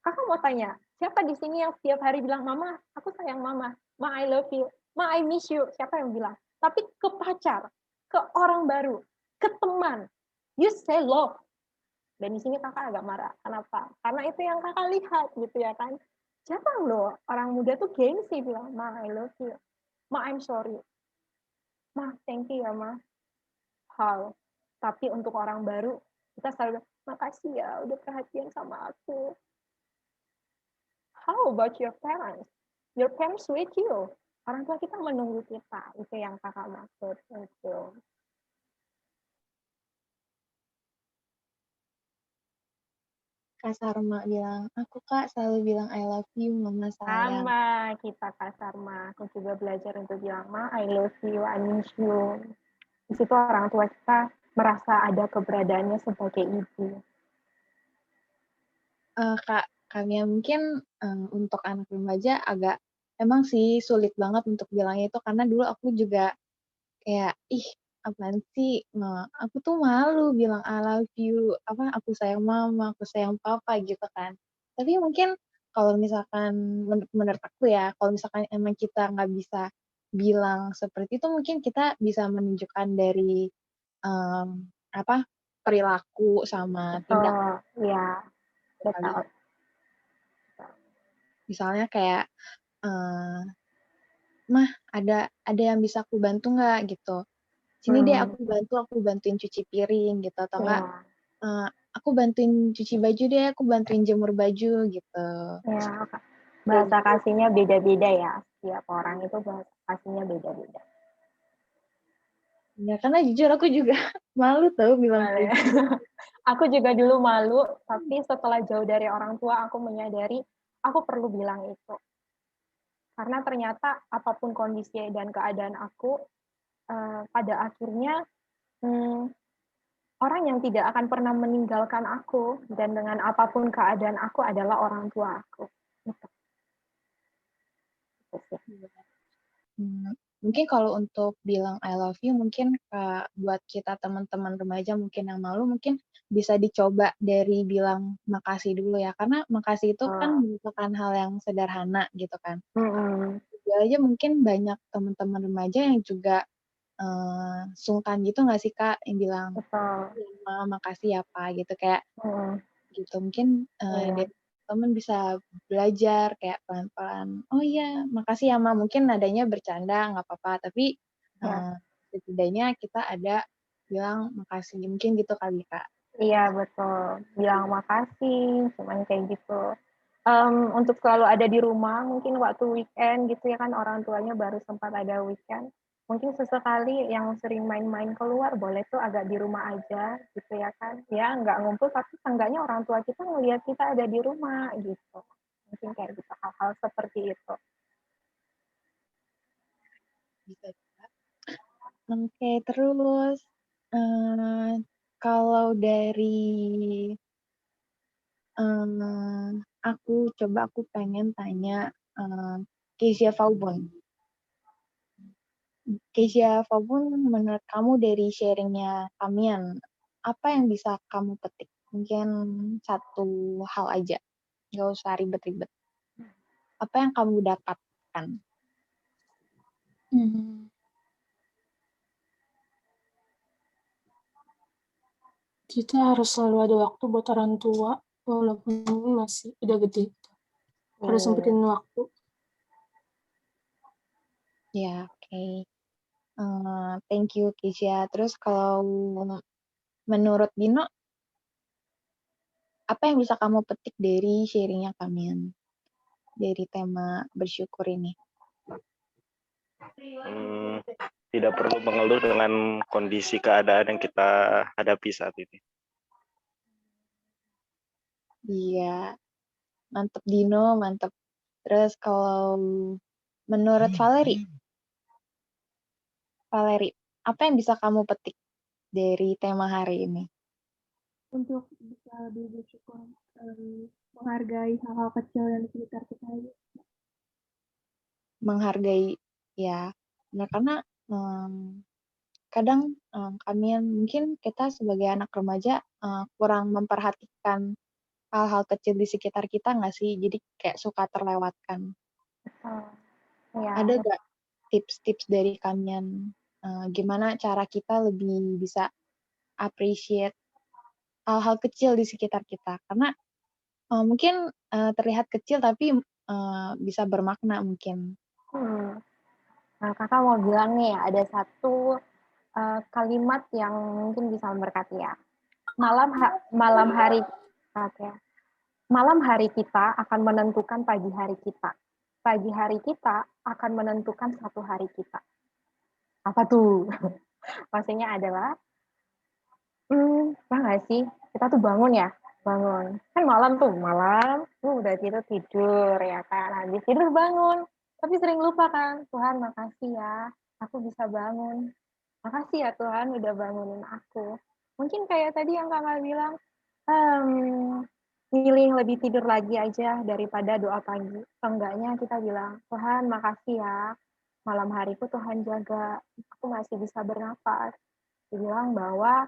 Kakak mau tanya, siapa di sini yang setiap hari bilang, Mama, aku sayang Mama, Ma, I love you, Ma, I miss you, siapa yang bilang? Tapi ke pacar, ke orang baru, ke teman, you say love. Dan di sini kakak agak marah. Kenapa? Karena itu yang kakak lihat gitu ya kan. Jarang loh orang muda tuh gengsi bilang, "Ma, I love you. Ma, I'm sorry. Ma, thank you ya, Ma." Hal. Tapi untuk orang baru, kita selalu, "Makasih ya udah perhatian sama aku." How about your parents? Your parents with you. Orang tua kita menunggu kita. Itu yang kakak maksud. Itu. Kak Sarma bilang, aku Kak selalu bilang I love you, mama sayang. Sama kita Kak Sarma. Aku juga belajar untuk bilang, Ma, I love you, I miss you. Di situ orang tua kita merasa ada keberadaannya sebagai ibu. Kak Kamia, mungkin untuk anak remaja agak emang sih sulit banget untuk bilangnya itu karena dulu aku juga kayak apaan sih, aku tuh malu bilang I love you, aku sayang mama, aku sayang papa gitu kan. Tapi mungkin kalau misalkan menurut aku ya, kalau misalkan emang kita nggak bisa bilang seperti itu, mungkin kita bisa menunjukkan dari perilaku sama tindak Oh, iya, kali. betul. Misalnya kayak, "Mah, ada yang bisa aku bantu nggak?" gitu. "Sini deh aku bantuin cuci piring," gitu, atau enggak, Iya, "Aku bantuin cuci baju deh, aku bantuin jemur baju," gitu. iya. Kayak Bahasa gitu. kasihnya beda-beda ya. Setiap orang itu bahasa kasihnya beda-beda. Ya, karena jujur aku juga malu tau bilang kayak gitu. Aku juga dulu malu, tapi setelah jauh dari orang tua, aku menyadari aku perlu bilang itu. Karena ternyata apapun kondisi dan keadaan aku, pada akhirnya orang yang tidak akan pernah meninggalkan aku dan dengan apapun keadaan aku adalah orang tua aku. Gitu. Mungkin kalau untuk bilang I love you mungkin buat kita teman-teman remaja mungkin yang malu mungkin bisa dicoba dari bilang makasih dulu ya, karena makasih itu kan merupakan hal yang sederhana gitu kan. Juga aja mungkin banyak teman-teman remaja yang juga sungkan gitu nggak sih Kak, yang bilang makasih ya Pak gitu, kayak gitu. Mungkin dari teman bisa belajar kayak pelan-pelan, "Oh iya, makasih ya Ma," mungkin nadanya bercanda nggak apa-apa, tapi setidaknya kita ada bilang makasih, mungkin gitu kali Kak. Iya, betul. Bilang makasih, cuman kayak gitu. Untuk selalu ada di rumah, mungkin waktu weekend gitu ya kan, orang tuanya baru sempat ada weekend. Mungkin sesekali yang sering main-main keluar, boleh tuh agak di rumah aja gitu ya kan. Ya, nggak ngumpul, tapi seenggaknya orang tua kita ngelihat kita ada di rumah gitu. Mungkin kayak gitu, hal-hal seperti itu. Bisa juga. Oke, terus kalau dari aku pengen tanya Kezia Faubun. Kezia Faubun, menurut kamu dari sharingnya Kamian, apa yang bisa kamu petik? Mungkin satu hal aja, nggak usah ribet-ribet. Apa yang kamu dapatkan? Kita harus selalu ada waktu buat orang tua, walaupun masih udah gede. Harus sempetin waktu. Ya, oke. Thank you, Kezia. Terus kalau menurut Dino, apa yang bisa kamu petik dari sharingnya Kamian? Dari tema bersyukur ini? Tidak perlu mengeluh dengan kondisi keadaan yang kita hadapi saat ini. Iya, mantep Dino, mantep. Terus kalau menurut Valeri, apa yang bisa kamu petik dari tema hari ini? Untuk bisa lebih bersyukur, menghargai hal-hal kecil yang di sekitar kita aja. Menghargai, ya. Nah, karena kadang Kamian, mungkin kita sebagai anak remaja kurang memperhatikan hal-hal kecil di sekitar kita nggak sih? Jadi kayak suka terlewatkan. Ada nggak tips-tips dari Kamian gimana cara kita lebih bisa appreciate hal-hal kecil di sekitar kita? Karena mungkin terlihat kecil tapi bisa bermakna mungkin. Nah, kakak mau bilang nih, ada satu kalimat yang mungkin bisa memberkati ya. Malam hari malam hari kita akan menentukan pagi hari kita. Pagi hari kita akan menentukan satu hari kita. Apa tuh? Maksudnya adalah, nggak sih? Kita tuh bangun ya, bangun. Kan malam, udah tidur ya kan. Habis tidur bangun. Tapi sering lupa kan, Tuhan makasih ya, aku bisa bangun. Makasih ya Tuhan udah bangunin aku. Mungkin kayak tadi yang kakak bilang, milih lebih tidur lagi aja daripada doa pagi. Seenggaknya kita bilang, Tuhan makasih ya, malam hariku Tuhan jaga, aku masih bisa bernapas. Dibilang bahwa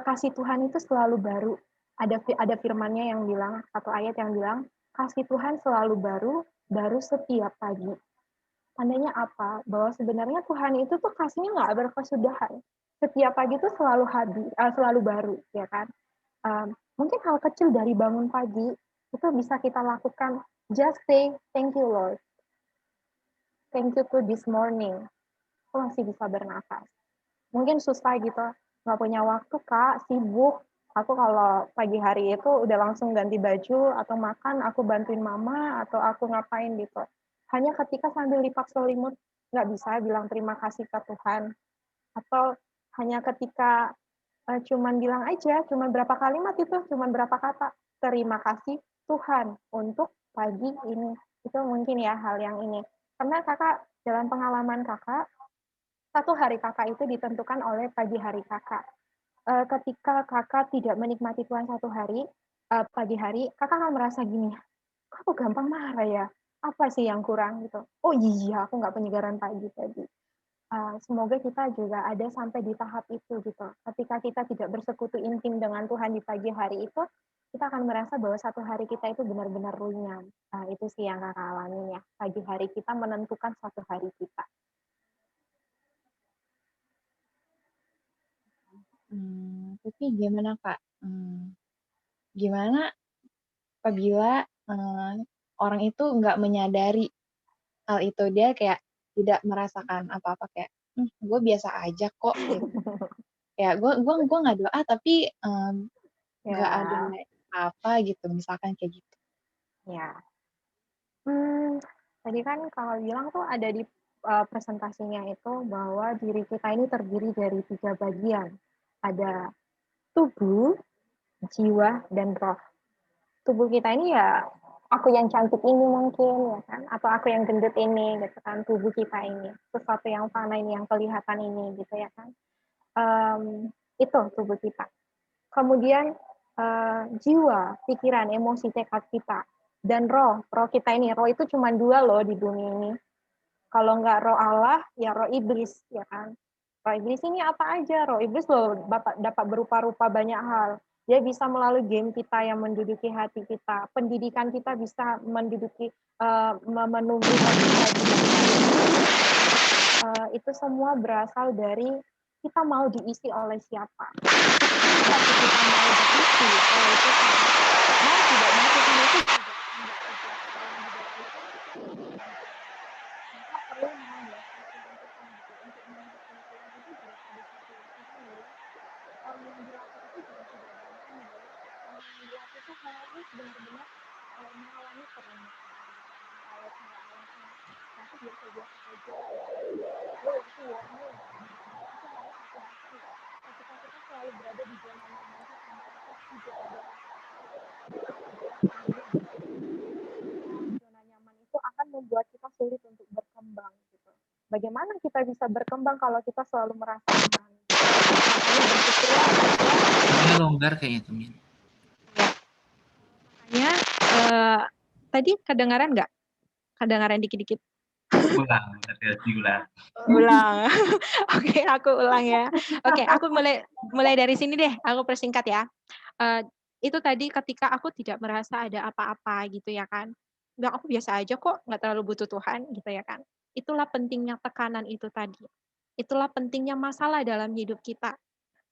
kasih Tuhan itu selalu baru. Ada firman-Nya yang bilang, satu ayat yang bilang, kasih Tuhan selalu baru setiap pagi. Tandanya apa? Bahwa sebenarnya Tuhan itu tuh kasihnya nggak berkesudahan. Setiap pagi tuh selalu baru, ya kan? Mungkin hal kecil dari bangun pagi itu bisa kita lakukan. Just say thank you Lord, thank you to this morning. Aku masih bisa bernafas. Mungkin susah gitu, nggak punya waktu kak, sibuk. Aku kalau pagi hari itu udah langsung ganti baju atau makan, aku bantuin mama atau aku ngapain gitu. Hanya ketika sambil lipat selimut, nggak bisa bilang terima kasih ke Tuhan. Atau hanya ketika cuman bilang aja, cuman berapa kalimat itu, cuman berapa kata, terima kasih Tuhan untuk pagi ini. Itu mungkin ya hal yang ini. Karena kakak, dalam pengalaman kakak, satu hari kakak itu ditentukan oleh pagi hari kakak. Ketika kakak tidak menikmati Tuhan satu hari, pagi hari, kakak akan merasa gini, kok aku gampang marah ya? Apa sih yang kurang gitu? Oh iya, aku nggak penyegaran pagi tadi. Semoga kita juga ada sampai di tahap itu gitu. Ketika kita tidak bersekutu intim dengan Tuhan di pagi hari itu, kita akan merasa bahwa satu hari kita itu benar-benar runyam. Itu sih yang kakak alamin ya. Pagi hari kita menentukan satu hari kita. Tapi gimana Kak? Gimana apabila orang itu nggak menyadari hal itu, dia kayak tidak merasakan apa-apa, kayak gue biasa aja kok gitu. Ya gue nggak doa tapi nggak ada apa gitu, misalkan kayak gitu. Ya. Tadi kan kalau bilang tuh ada di presentasinya itu bahwa diri kita ini terdiri dari 3 bagian. Ada tubuh, jiwa, dan roh. Tubuh kita ini ya aku yang cantik ini mungkin ya kan, atau aku yang gendut ini gitu kan, tubuh kita ini sesuatu yang fana ini, yang kelihatan ini gitu ya kan. Itu tubuh kita. Kemudian jiwa, pikiran, emosi, tekad kita, dan roh kita ini. Roh itu cuma 2 loh di dunia ini. Kalau nggak roh Allah, ya roh iblis, ya kan. Roh iblis ini apa aja? Roh iblis loh dapat berupa-rupa banyak hal. Dia bisa melalui game kita yang menduduki hati kita. Pendidikan kita bisa menduduki, memenuhi hati kita. Itu semua berasal dari kita mau diisi oleh siapa. Tapi kita mau diisi oleh Tuhan. Mau tidak mau Tuhan itu juga zona nyaman itu akan membuat kita sulit untuk berkembang gitu. Bagaimana kita bisa berkembang kalau kita selalu merasa aman? Makanya berpikirlah ini longgar kayak itu, Min. Makanya tadi kedengaran nggak? Kedengaran dikit-dikit. Ulang, diulang. Ulang. Oke, aku ulang ya. Oke, aku mulai dari sini deh. Aku persingkat ya. Itu tadi ketika aku tidak merasa ada apa-apa gitu ya kan. Nggak, aku biasa aja kok, nggak terlalu butuh Tuhan gitu ya kan. Itulah pentingnya tekanan itu tadi. Itulah pentingnya masalah dalam hidup kita.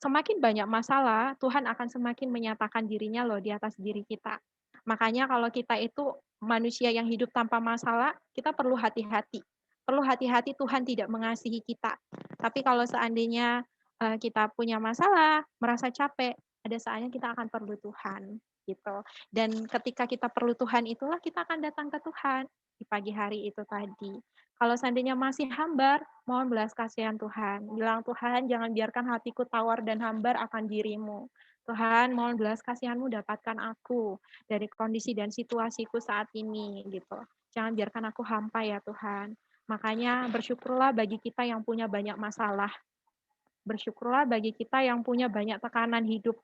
Semakin banyak masalah, Tuhan akan semakin menyatakan dirinya loh di atas diri kita. Makanya kalau kita itu manusia yang hidup tanpa masalah, kita perlu hati-hati. Perlu hati-hati Tuhan tidak mengasihi kita. Tapi kalau seandainya kita punya masalah, merasa capek, ada saatnya kita akan perlu Tuhan gitu. Dan ketika kita perlu Tuhan itulah kita akan datang ke Tuhan di pagi hari itu tadi. Kalau seandainya masih hambar, mohon belas kasihan Tuhan. Bilang, Tuhan jangan biarkan hatiku tawar dan hambar akan dirimu. Tuhan, mohon belas kasihan-Mu dapatkan aku dari kondisi dan situasiku saat ini gitu. Jangan biarkan aku hampa ya Tuhan. Makanya bersyukurlah bagi kita yang punya banyak masalah. Bersyukurlah bagi kita yang punya banyak tekanan hidup.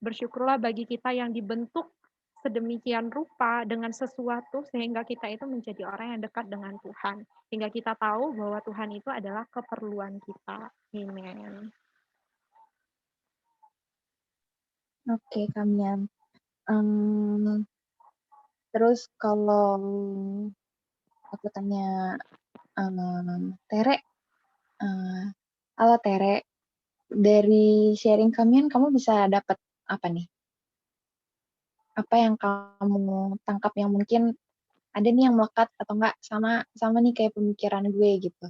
Bersyukurlah bagi kita yang dibentuk sedemikian rupa dengan sesuatu sehingga kita itu menjadi orang yang dekat dengan Tuhan. Hingga kita tahu bahwa Tuhan itu adalah keperluan kita. Amen. Oke, Kamian. Terus kalau aku tanya Tere, halo Tere, dari sharing Kamian kamu bisa dapat apa nih? Apa yang kamu tangkap yang mungkin ada nih yang melekat atau enggak sama nih kayak pemikiran gue gitu.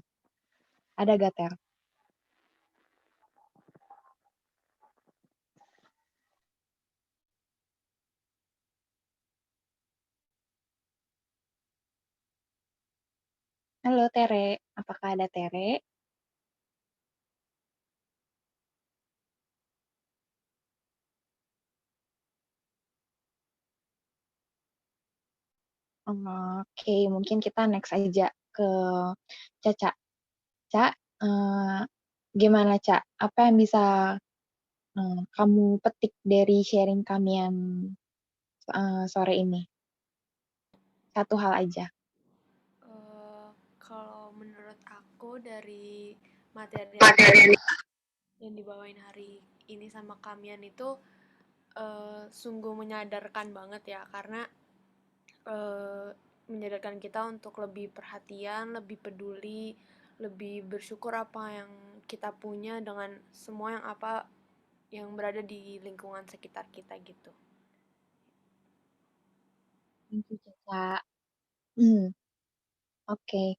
Ada gak, Ter? Halo Tere, apakah ada Tere? Oke, mungkin kita next aja ke Caca. Ca, gimana Ca? Apa yang bisa kamu petik dari sharing Kamian sore ini? Satu hal aja. Kalau menurut aku dari materi yang dibawain hari ini sama Kamian itu sungguh menyadarkan banget ya, karena menyadarkan kita untuk lebih perhatian, lebih peduli, lebih bersyukur apa yang kita punya dengan semua yang berada di lingkungan sekitar kita gitu. Thank you, Caca. Oke.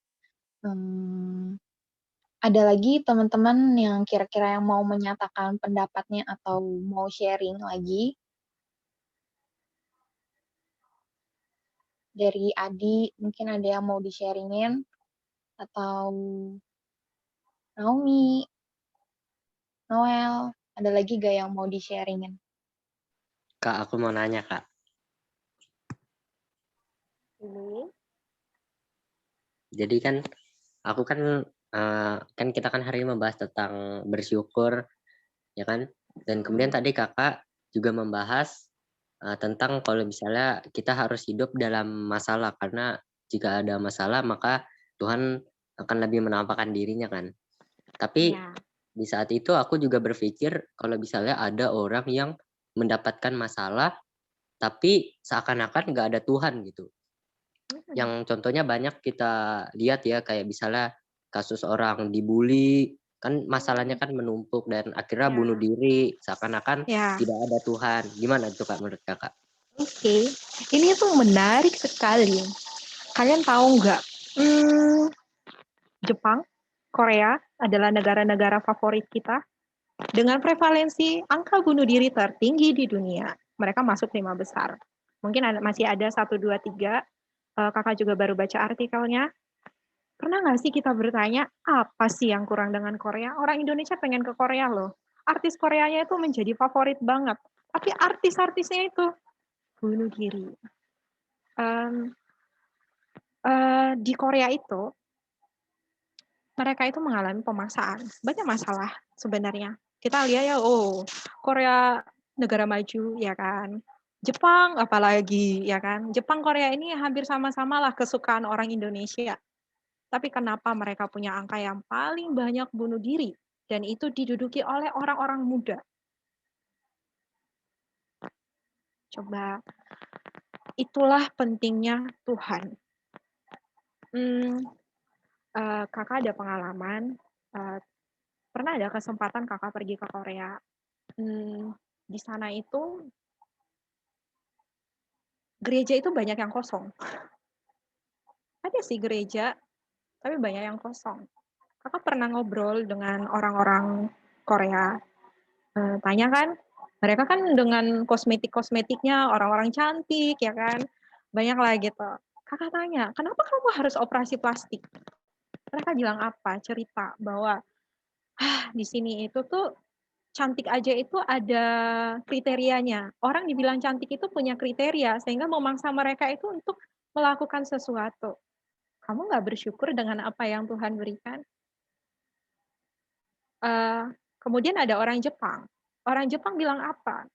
Ada lagi teman-teman yang kira-kira yang mau menyatakan pendapatnya atau mau sharing lagi? Dari Adi, mungkin ada yang mau di-sharingin? Atau Naomi, Noel, ada lagi gak yang mau di-sharingin? Kak, aku mau nanya, Kak. Jadi kan aku kan kita kan hari ini membahas tentang bersyukur, ya kan? Dan kemudian tadi kakak juga membahas tentang kalau misalnya kita harus hidup dalam masalah, karena jika ada masalah maka Tuhan akan lebih menampakkan dirinya kan. Tapi di saat itu aku juga berpikir kalau misalnya ada orang yang mendapatkan masalah tapi seakan-akan nggak ada Tuhan gitu. Yang contohnya banyak kita lihat ya, kayak misalnya kasus orang dibully, kan masalahnya kan menumpuk dan akhirnya bunuh diri, seakan-akan tidak ada Tuhan. Gimana itu Kak menurut Kakak? Oke, ini tuh menarik sekali. Kalian tahu nggak? Jepang, Korea adalah negara-negara favorit kita dengan prevalensi angka bunuh diri tertinggi di dunia. Mereka masuk 5 besar. Mungkin masih ada 1, 2, 3. Kakak juga baru baca artikelnya. Pernah nggak sih kita bertanya, apa sih yang kurang dengan Korea? Orang Indonesia pengen ke Korea loh. Artis Koreanya itu menjadi favorit banget. Tapi artis-artisnya itu bunuh diri. Di Korea itu, mereka itu mengalami pemaksaan. Banyak masalah sebenarnya. Kita lihat ya, Korea negara maju, ya kan. Jepang apalagi, ya kan. Jepang, Korea ini hampir sama-sama lah kesukaan orang Indonesia. Tapi kenapa mereka punya angka yang paling banyak bunuh diri? Dan itu diduduki oleh orang-orang muda. Coba, itulah pentingnya Tuhan. Kakak ada pengalaman, pernah ada kesempatan kakak pergi ke Korea. Di sana itu gereja itu banyak yang kosong. Ada sih gereja, tapi banyak yang kosong. Kakak pernah ngobrol dengan orang-orang Korea, tanya kan, mereka kan dengan kosmetik-kosmetiknya orang-orang cantik ya kan, banyak lah gitu. Kakak tanya, kenapa kamu harus operasi plastik? Mereka bilang apa? Cerita bahwa di sini itu tuh cantik aja itu ada kriterianya. Orang dibilang cantik itu punya kriteria sehingga memaksa mereka itu untuk melakukan sesuatu. Kamu nggak bersyukur dengan apa yang Tuhan berikan? Kemudian ada orang Jepang. Orang Jepang bilang apa?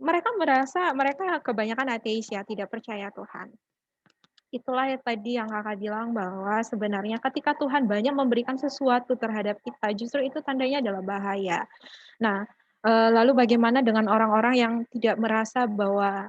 Mereka merasa mereka kebanyakan ateis ya, tidak percaya Tuhan. Itulah tadi yang Kakak bilang bahwa sebenarnya ketika Tuhan banyak memberikan sesuatu terhadap kita, justru itu tandanya adalah bahaya. Nah, lalu bagaimana dengan orang-orang yang tidak merasa bahwa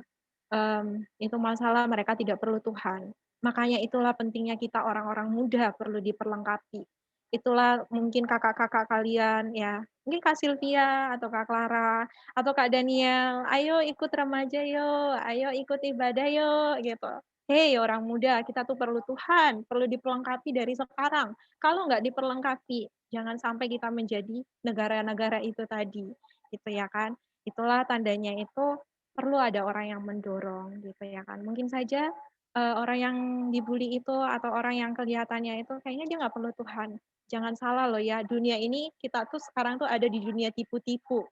itu masalah, mereka tidak perlu Tuhan. Makanya itulah pentingnya kita orang-orang muda perlu diperlengkapi. Itulah mungkin kakak-kakak kalian ya, mungkin Kak Sylvia atau Kak Clara atau Kak Daniel, ayo ikut remaja yuk, ayo ikut ibadah yuk gitu. Hei orang muda, kita tuh perlu Tuhan, perlu diperlengkapi dari sekarang. Kalau nggak diperlengkapi, jangan sampai kita menjadi negara-negara itu tadi, gitu ya kan. Itulah tandanya itu perlu ada orang yang mendorong, gitu ya kan. Mungkin saja orang yang dibully itu atau orang yang kelihatannya itu kayaknya dia nggak perlu Tuhan. Jangan salah loh ya, dunia ini kita tuh sekarang tuh ada di dunia tipu-tipu.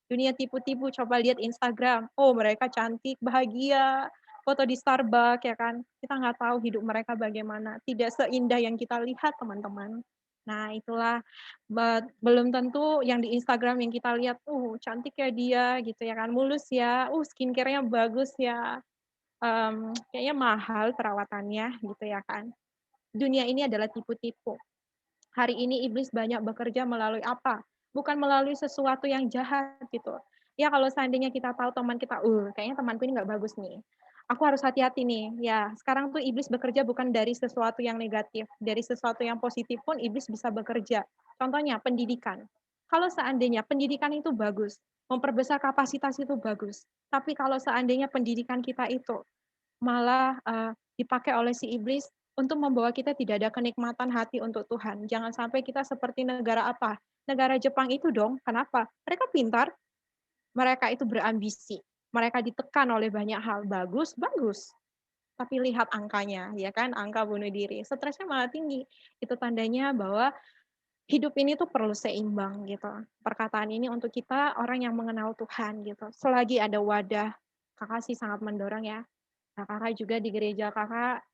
Dunia tipu-tipu, coba lihat Instagram. Oh, mereka cantik, bahagia, foto di Starbucks ya kan. Kita nggak tahu hidup mereka bagaimana. Tidak seindah yang kita lihat, teman-teman. Nah, itulah belum tentu yang di Instagram yang kita lihat, cantik ya dia gitu ya kan, mulus ya, skincare-nya bagus ya. Kayaknya mahal perawatannya gitu ya kan. Dunia ini adalah tipu-tipu. Hari ini iblis banyak bekerja melalui apa? Bukan melalui sesuatu yang jahat gitu. Ya kalau seandainya kita tahu teman kita, kayaknya temanku ini nggak bagus nih. Aku harus hati-hati nih. Ya, sekarang tuh iblis bekerja bukan dari sesuatu yang negatif. Dari sesuatu yang positif pun iblis bisa bekerja. Contohnya pendidikan. Kalau seandainya pendidikan itu bagus, memperbesar kapasitas itu bagus. Tapi kalau seandainya pendidikan kita itu malah dipakai oleh si iblis untuk membawa kita tidak ada kenikmatan hati untuk Tuhan. Jangan sampai kita seperti negara apa? Negara Jepang itu dong. Kenapa? Mereka pintar, mereka itu berambisi, mereka ditekan oleh banyak hal. Bagus, bagus. Tapi lihat angkanya, ya kan? Angka bunuh diri. Stresnya malah tinggi. Itu tandanya bahwa hidup ini tuh perlu seimbang gitu. Perkataan ini untuk kita orang yang mengenal Tuhan gitu. Selagi ada wadah, kakak sih sangat mendorong ya. Nah, kakak juga di gereja kakak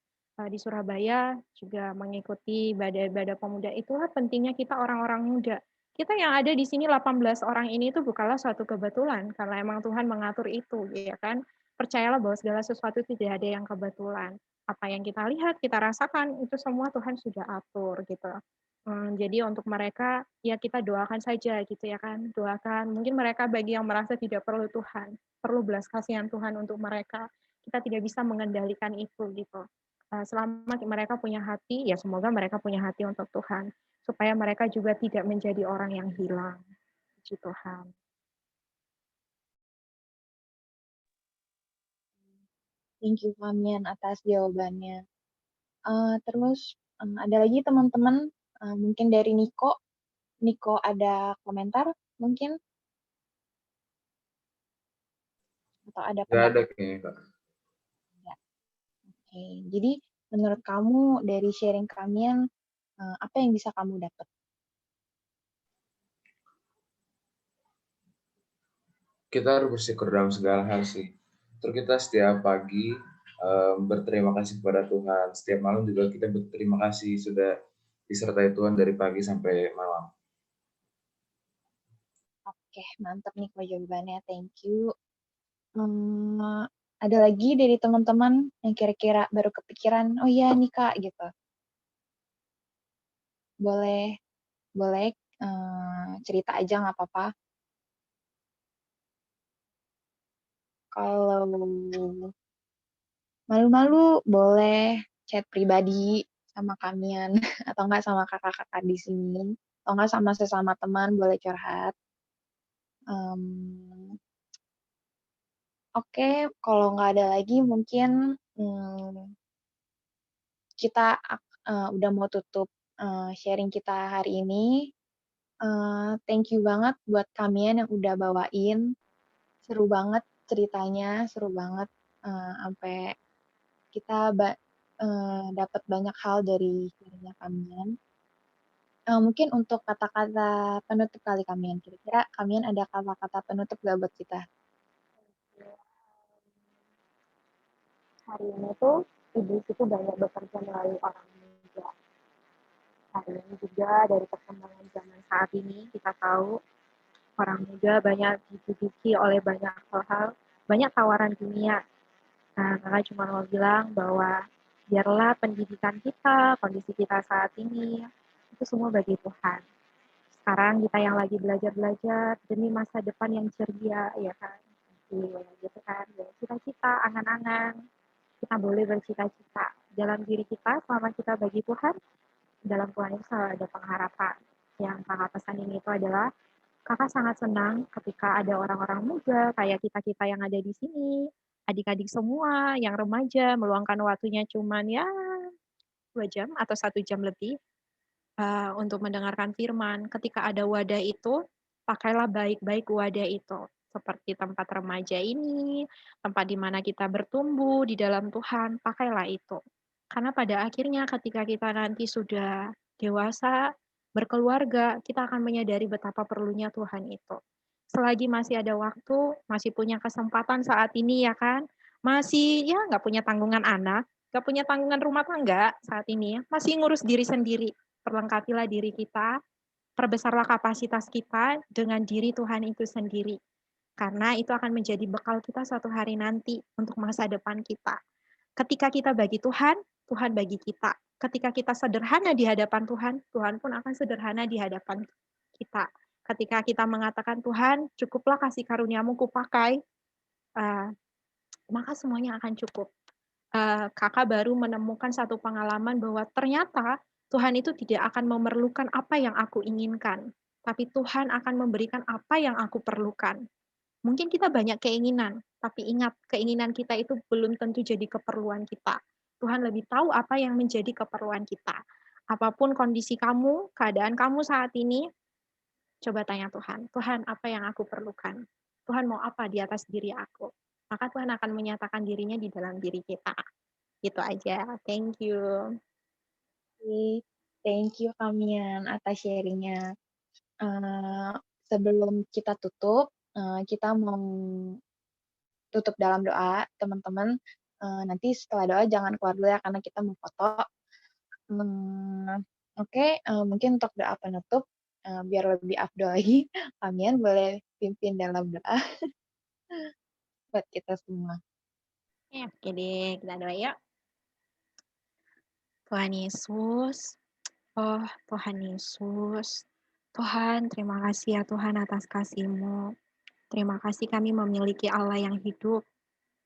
di Surabaya juga mengikuti ibadah-ibadah pemuda. Itulah pentingnya kita orang-orang muda. Kita yang ada di sini 18 orang ini itu bukanlah suatu kebetulan karena emang Tuhan mengatur itu, ya kan? Percayalah bahwa segala sesuatu tidak ada yang kebetulan. Apa yang kita lihat, kita rasakan itu semua Tuhan sudah atur gitu. Jadi untuk mereka ya kita doakan saja gitu ya kan. Doakan. Mungkin mereka bagi yang merasa tidak perlu Tuhan, perlu belas kasihan Tuhan untuk mereka. Kita tidak bisa mengendalikan itu gitu. Selama mereka punya hati, ya semoga mereka punya hati untuk Tuhan, supaya mereka juga tidak menjadi orang yang hilang. Puji Tuhan. Thank you Famian atas jawabannya. Terus ada lagi teman-teman, mungkin dari Niko. Niko ada komentar mungkin? Atau ada Nggak ada pendapat? kayaknya, Kak. Ya. Oke, jadi menurut kamu dari sharing kalian, apa yang bisa kamu dapat? Kita harus bersyukur dalam segala hal sih. Terus kita setiap pagi berterima kasih kepada Tuhan. Setiap malam juga kita berterima kasih sudah disertai Tuhan dari pagi sampai malam. Oke, mantap nih kok jawabannya. Thank you. Ada lagi dari teman-teman yang kira-kira baru kepikiran, oh iya nih Kak, gitu. Boleh cerita aja nggak apa-apa. Kalau malu-malu boleh chat pribadi sama kalian atau enggak sama kakak-kakak di sini atau enggak sama sesama teman boleh curhat. Oke, kalau nggak ada lagi mungkin kita udah mau tutup sharing kita hari ini. Thank you banget buat kalian yang udah bawain. Seru banget ceritanya, seru banget sampai kita dapat banyak hal dari sharingnya kalian. Mungkin untuk kata-kata penutup kali kalian, kira-kira kalian ada kata-kata penutup gak buat kita? Hari ini tuh iblis itu banyak bekerja melalui orang muda. Hari ini juga dari perkembangan zaman saat ini kita tahu orang muda banyak dididik oleh banyak hal-hal, banyak tawaran dunia. Nah, kakak cuma mau bilang bahwa biarlah pendidikan kita, kondisi kita saat ini, itu semua bagi Tuhan. Sekarang kita yang lagi belajar-belajar demi masa depan yang ceria, ya kan? Gitu kan, ya, cita-cita, angan-angan, kita boleh bercita-cita. Dalam diri kita, selama kita bagi Tuhan, dalam Tuhan itu selalu ada pengharapan. Yang kakak pesanin itu adalah, kakak sangat senang ketika ada orang-orang muda, kayak kita-kita yang ada di sini, adik-adik semua, yang remaja, meluangkan waktunya cuman ya 2 jam atau 1 jam lebih, untuk mendengarkan firman. Ketika ada wadah itu, pakailah baik-baik wadah itu. Seperti tempat remaja ini, tempat di mana kita bertumbuh di dalam Tuhan, pakailah itu. Karena pada akhirnya ketika kita nanti sudah dewasa, berkeluarga, kita akan menyadari betapa perlunya Tuhan itu. Selagi masih ada waktu, masih punya kesempatan saat ini ya kan, masih ya nggak punya tanggungan anak, nggak punya tanggungan rumah tangga saat ini, masih ngurus diri sendiri. Perlengkapilah diri kita, perbesarlah kapasitas kita dengan diri Tuhan itu sendiri. Karena itu akan menjadi bekal kita suatu hari nanti untuk masa depan kita. Ketika kita bagi Tuhan, Tuhan bagi kita. Ketika kita sederhana di hadapan Tuhan, Tuhan pun akan sederhana di hadapan kita. Ketika kita mengatakan, Tuhan, cukuplah kasih karuniamu kupakai, maka semuanya akan cukup. Kakak baru menemukan satu pengalaman bahwa ternyata Tuhan itu tidak akan memerlukan apa yang aku inginkan, tapi Tuhan akan memberikan apa yang aku perlukan. Mungkin kita banyak keinginan, tapi ingat, keinginan kita itu belum tentu jadi keperluan kita. Tuhan lebih tahu apa yang menjadi keperluan kita. Apapun kondisi kamu, keadaan kamu saat ini, coba tanya Tuhan, Tuhan apa yang aku perlukan? Tuhan mau apa di atas diri aku? Maka Tuhan akan menyatakan dirinya di dalam diri kita. Gitu aja. Thank you. Thank you kalian atas sharingnya. Sebelum kita tutup, kita mau tutup dalam doa, teman-teman. Nanti setelah doa jangan keluar dulu ya karena kita mau foto. Oke, mungkin untuk doa penutup, biar lebih afdol lagi, kalian boleh pimpin dalam doa buat kita semua. Ya, oke deh, kita doa yuk. Tuhan Yesus, oh Tuhan Yesus, Tuhan terima kasih ya Tuhan atas kasih-Mu. Terima kasih kami memiliki Allah yang hidup.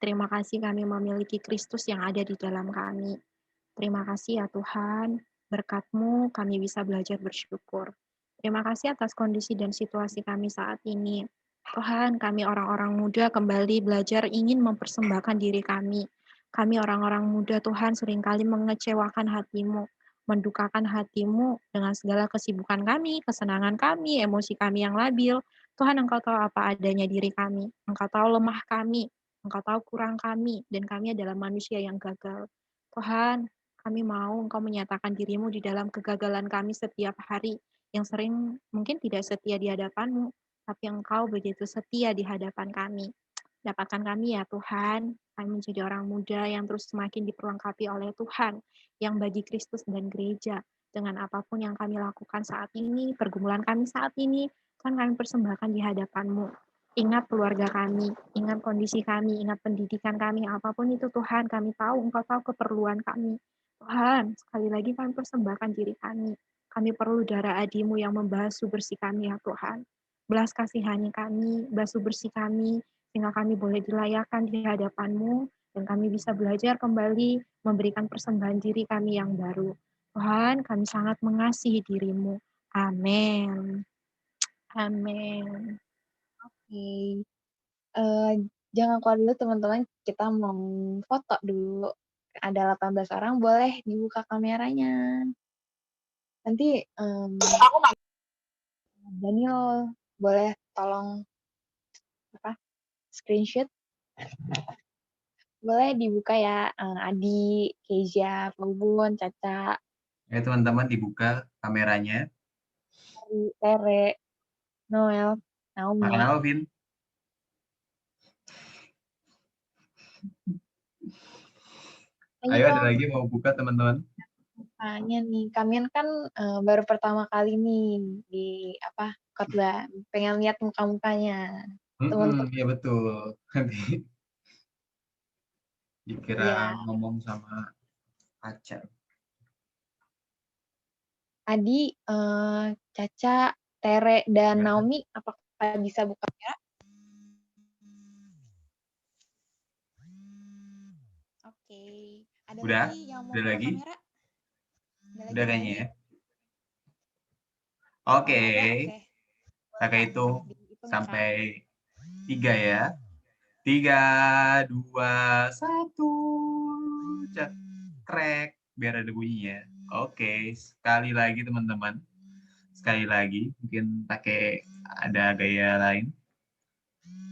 Terima kasih kami memiliki Kristus yang ada di dalam kami. Terima kasih ya Tuhan, berkat-Mu kami bisa belajar bersyukur. Terima kasih atas kondisi dan situasi kami saat ini. Tuhan, kami orang-orang muda kembali belajar ingin mempersembahkan diri kami. Kami orang-orang muda Tuhan seringkali mengecewakan hati-Mu, mendukakan hati-Mu dengan segala kesibukan kami, kesenangan kami, emosi kami yang labil. Tuhan, Engkau tahu apa adanya diri kami. Engkau tahu lemah kami. Engkau tahu kurang kami. Dan kami adalah manusia yang gagal. Tuhan, kami mau Engkau menyatakan diri-Mu di dalam kegagalan kami setiap hari, yang sering mungkin tidak setia di hadapan-Mu, tapi Engkau begitu setia di hadapan kami. Dapatkan kami ya Tuhan, kami menjadi orang muda yang terus semakin diperlengkapi oleh Tuhan, yang bagi Kristus dan gereja, dengan apapun yang kami lakukan saat ini, pergumulan kami saat ini, Tuhan kami persembahkan di hadapan-Mu. Ingat keluarga kami, ingat kondisi kami, ingat pendidikan kami, apapun itu Tuhan, kami tahu, Engkau tahu keperluan kami. Tuhan, sekali lagi kami persembahkan diri kami. Kami perlu darah Adi-Mu yang membasuh bersih kami ya Tuhan. Belas kasihani kami, basuh bersih kami, sehingga kami boleh dilayakkan di hadapan-Mu, dan kami bisa belajar kembali memberikan persembahan diri kami yang baru. Tuhan, kami sangat mengasihi diri-Mu. Amin. Amin. Oke. jangan keluar dulu teman-teman, kita mau foto dulu. Ada 18 orang, boleh dibuka kameranya. Nanti Daniel boleh tolong screenshot. Boleh dibuka ya, Adi, Keisha, Faubun, Caca. Ya teman-teman dibuka kameranya. Tere, Noel, Naomi. Alvin. Ayo ada lagi mau buka teman-teman. Makanya nih, kalian kan baru pertama kali nih di khotbah, pengen lihat muka-mukanya. Teman-teman. Iya betul. Nanti dikira ngomong sama pacar. Adi, Caca, Tere, dan Naomi, apakah bisa buka kamera? Oke. Ada Udah? lagi yang mau Udah buka lagi? kamera? Udah kayaknya ya. Oke. Kakak itu sampai 3 ya. 3, 2, 1. Cekrek. Biar ada bunyinya. Oke. Sekali lagi teman-teman. Sekali lagi. Mungkin pakai ada gaya lain.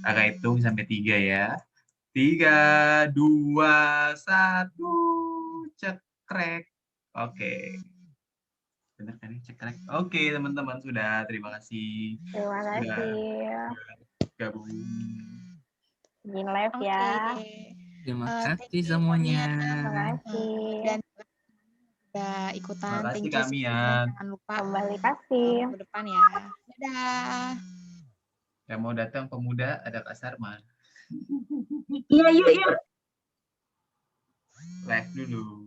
Kakak hitung sampai 3 ya. 3, 2, 1. Cekrek. Oke. Benar kan? Cekrek. Oke, teman-teman sudah. Terima kasih. Terima kasih. Gabung. Bikin live ya. Terima kasih semuanya. Terima kasih. Dan udah ikutan. Terima kasih Thank you kami ya. Jangan lupa kembali kasih. ke depan ya. Dadah. Yang mau datang pemuda ada Kak Sarman. Iya, yuk. Live dulu.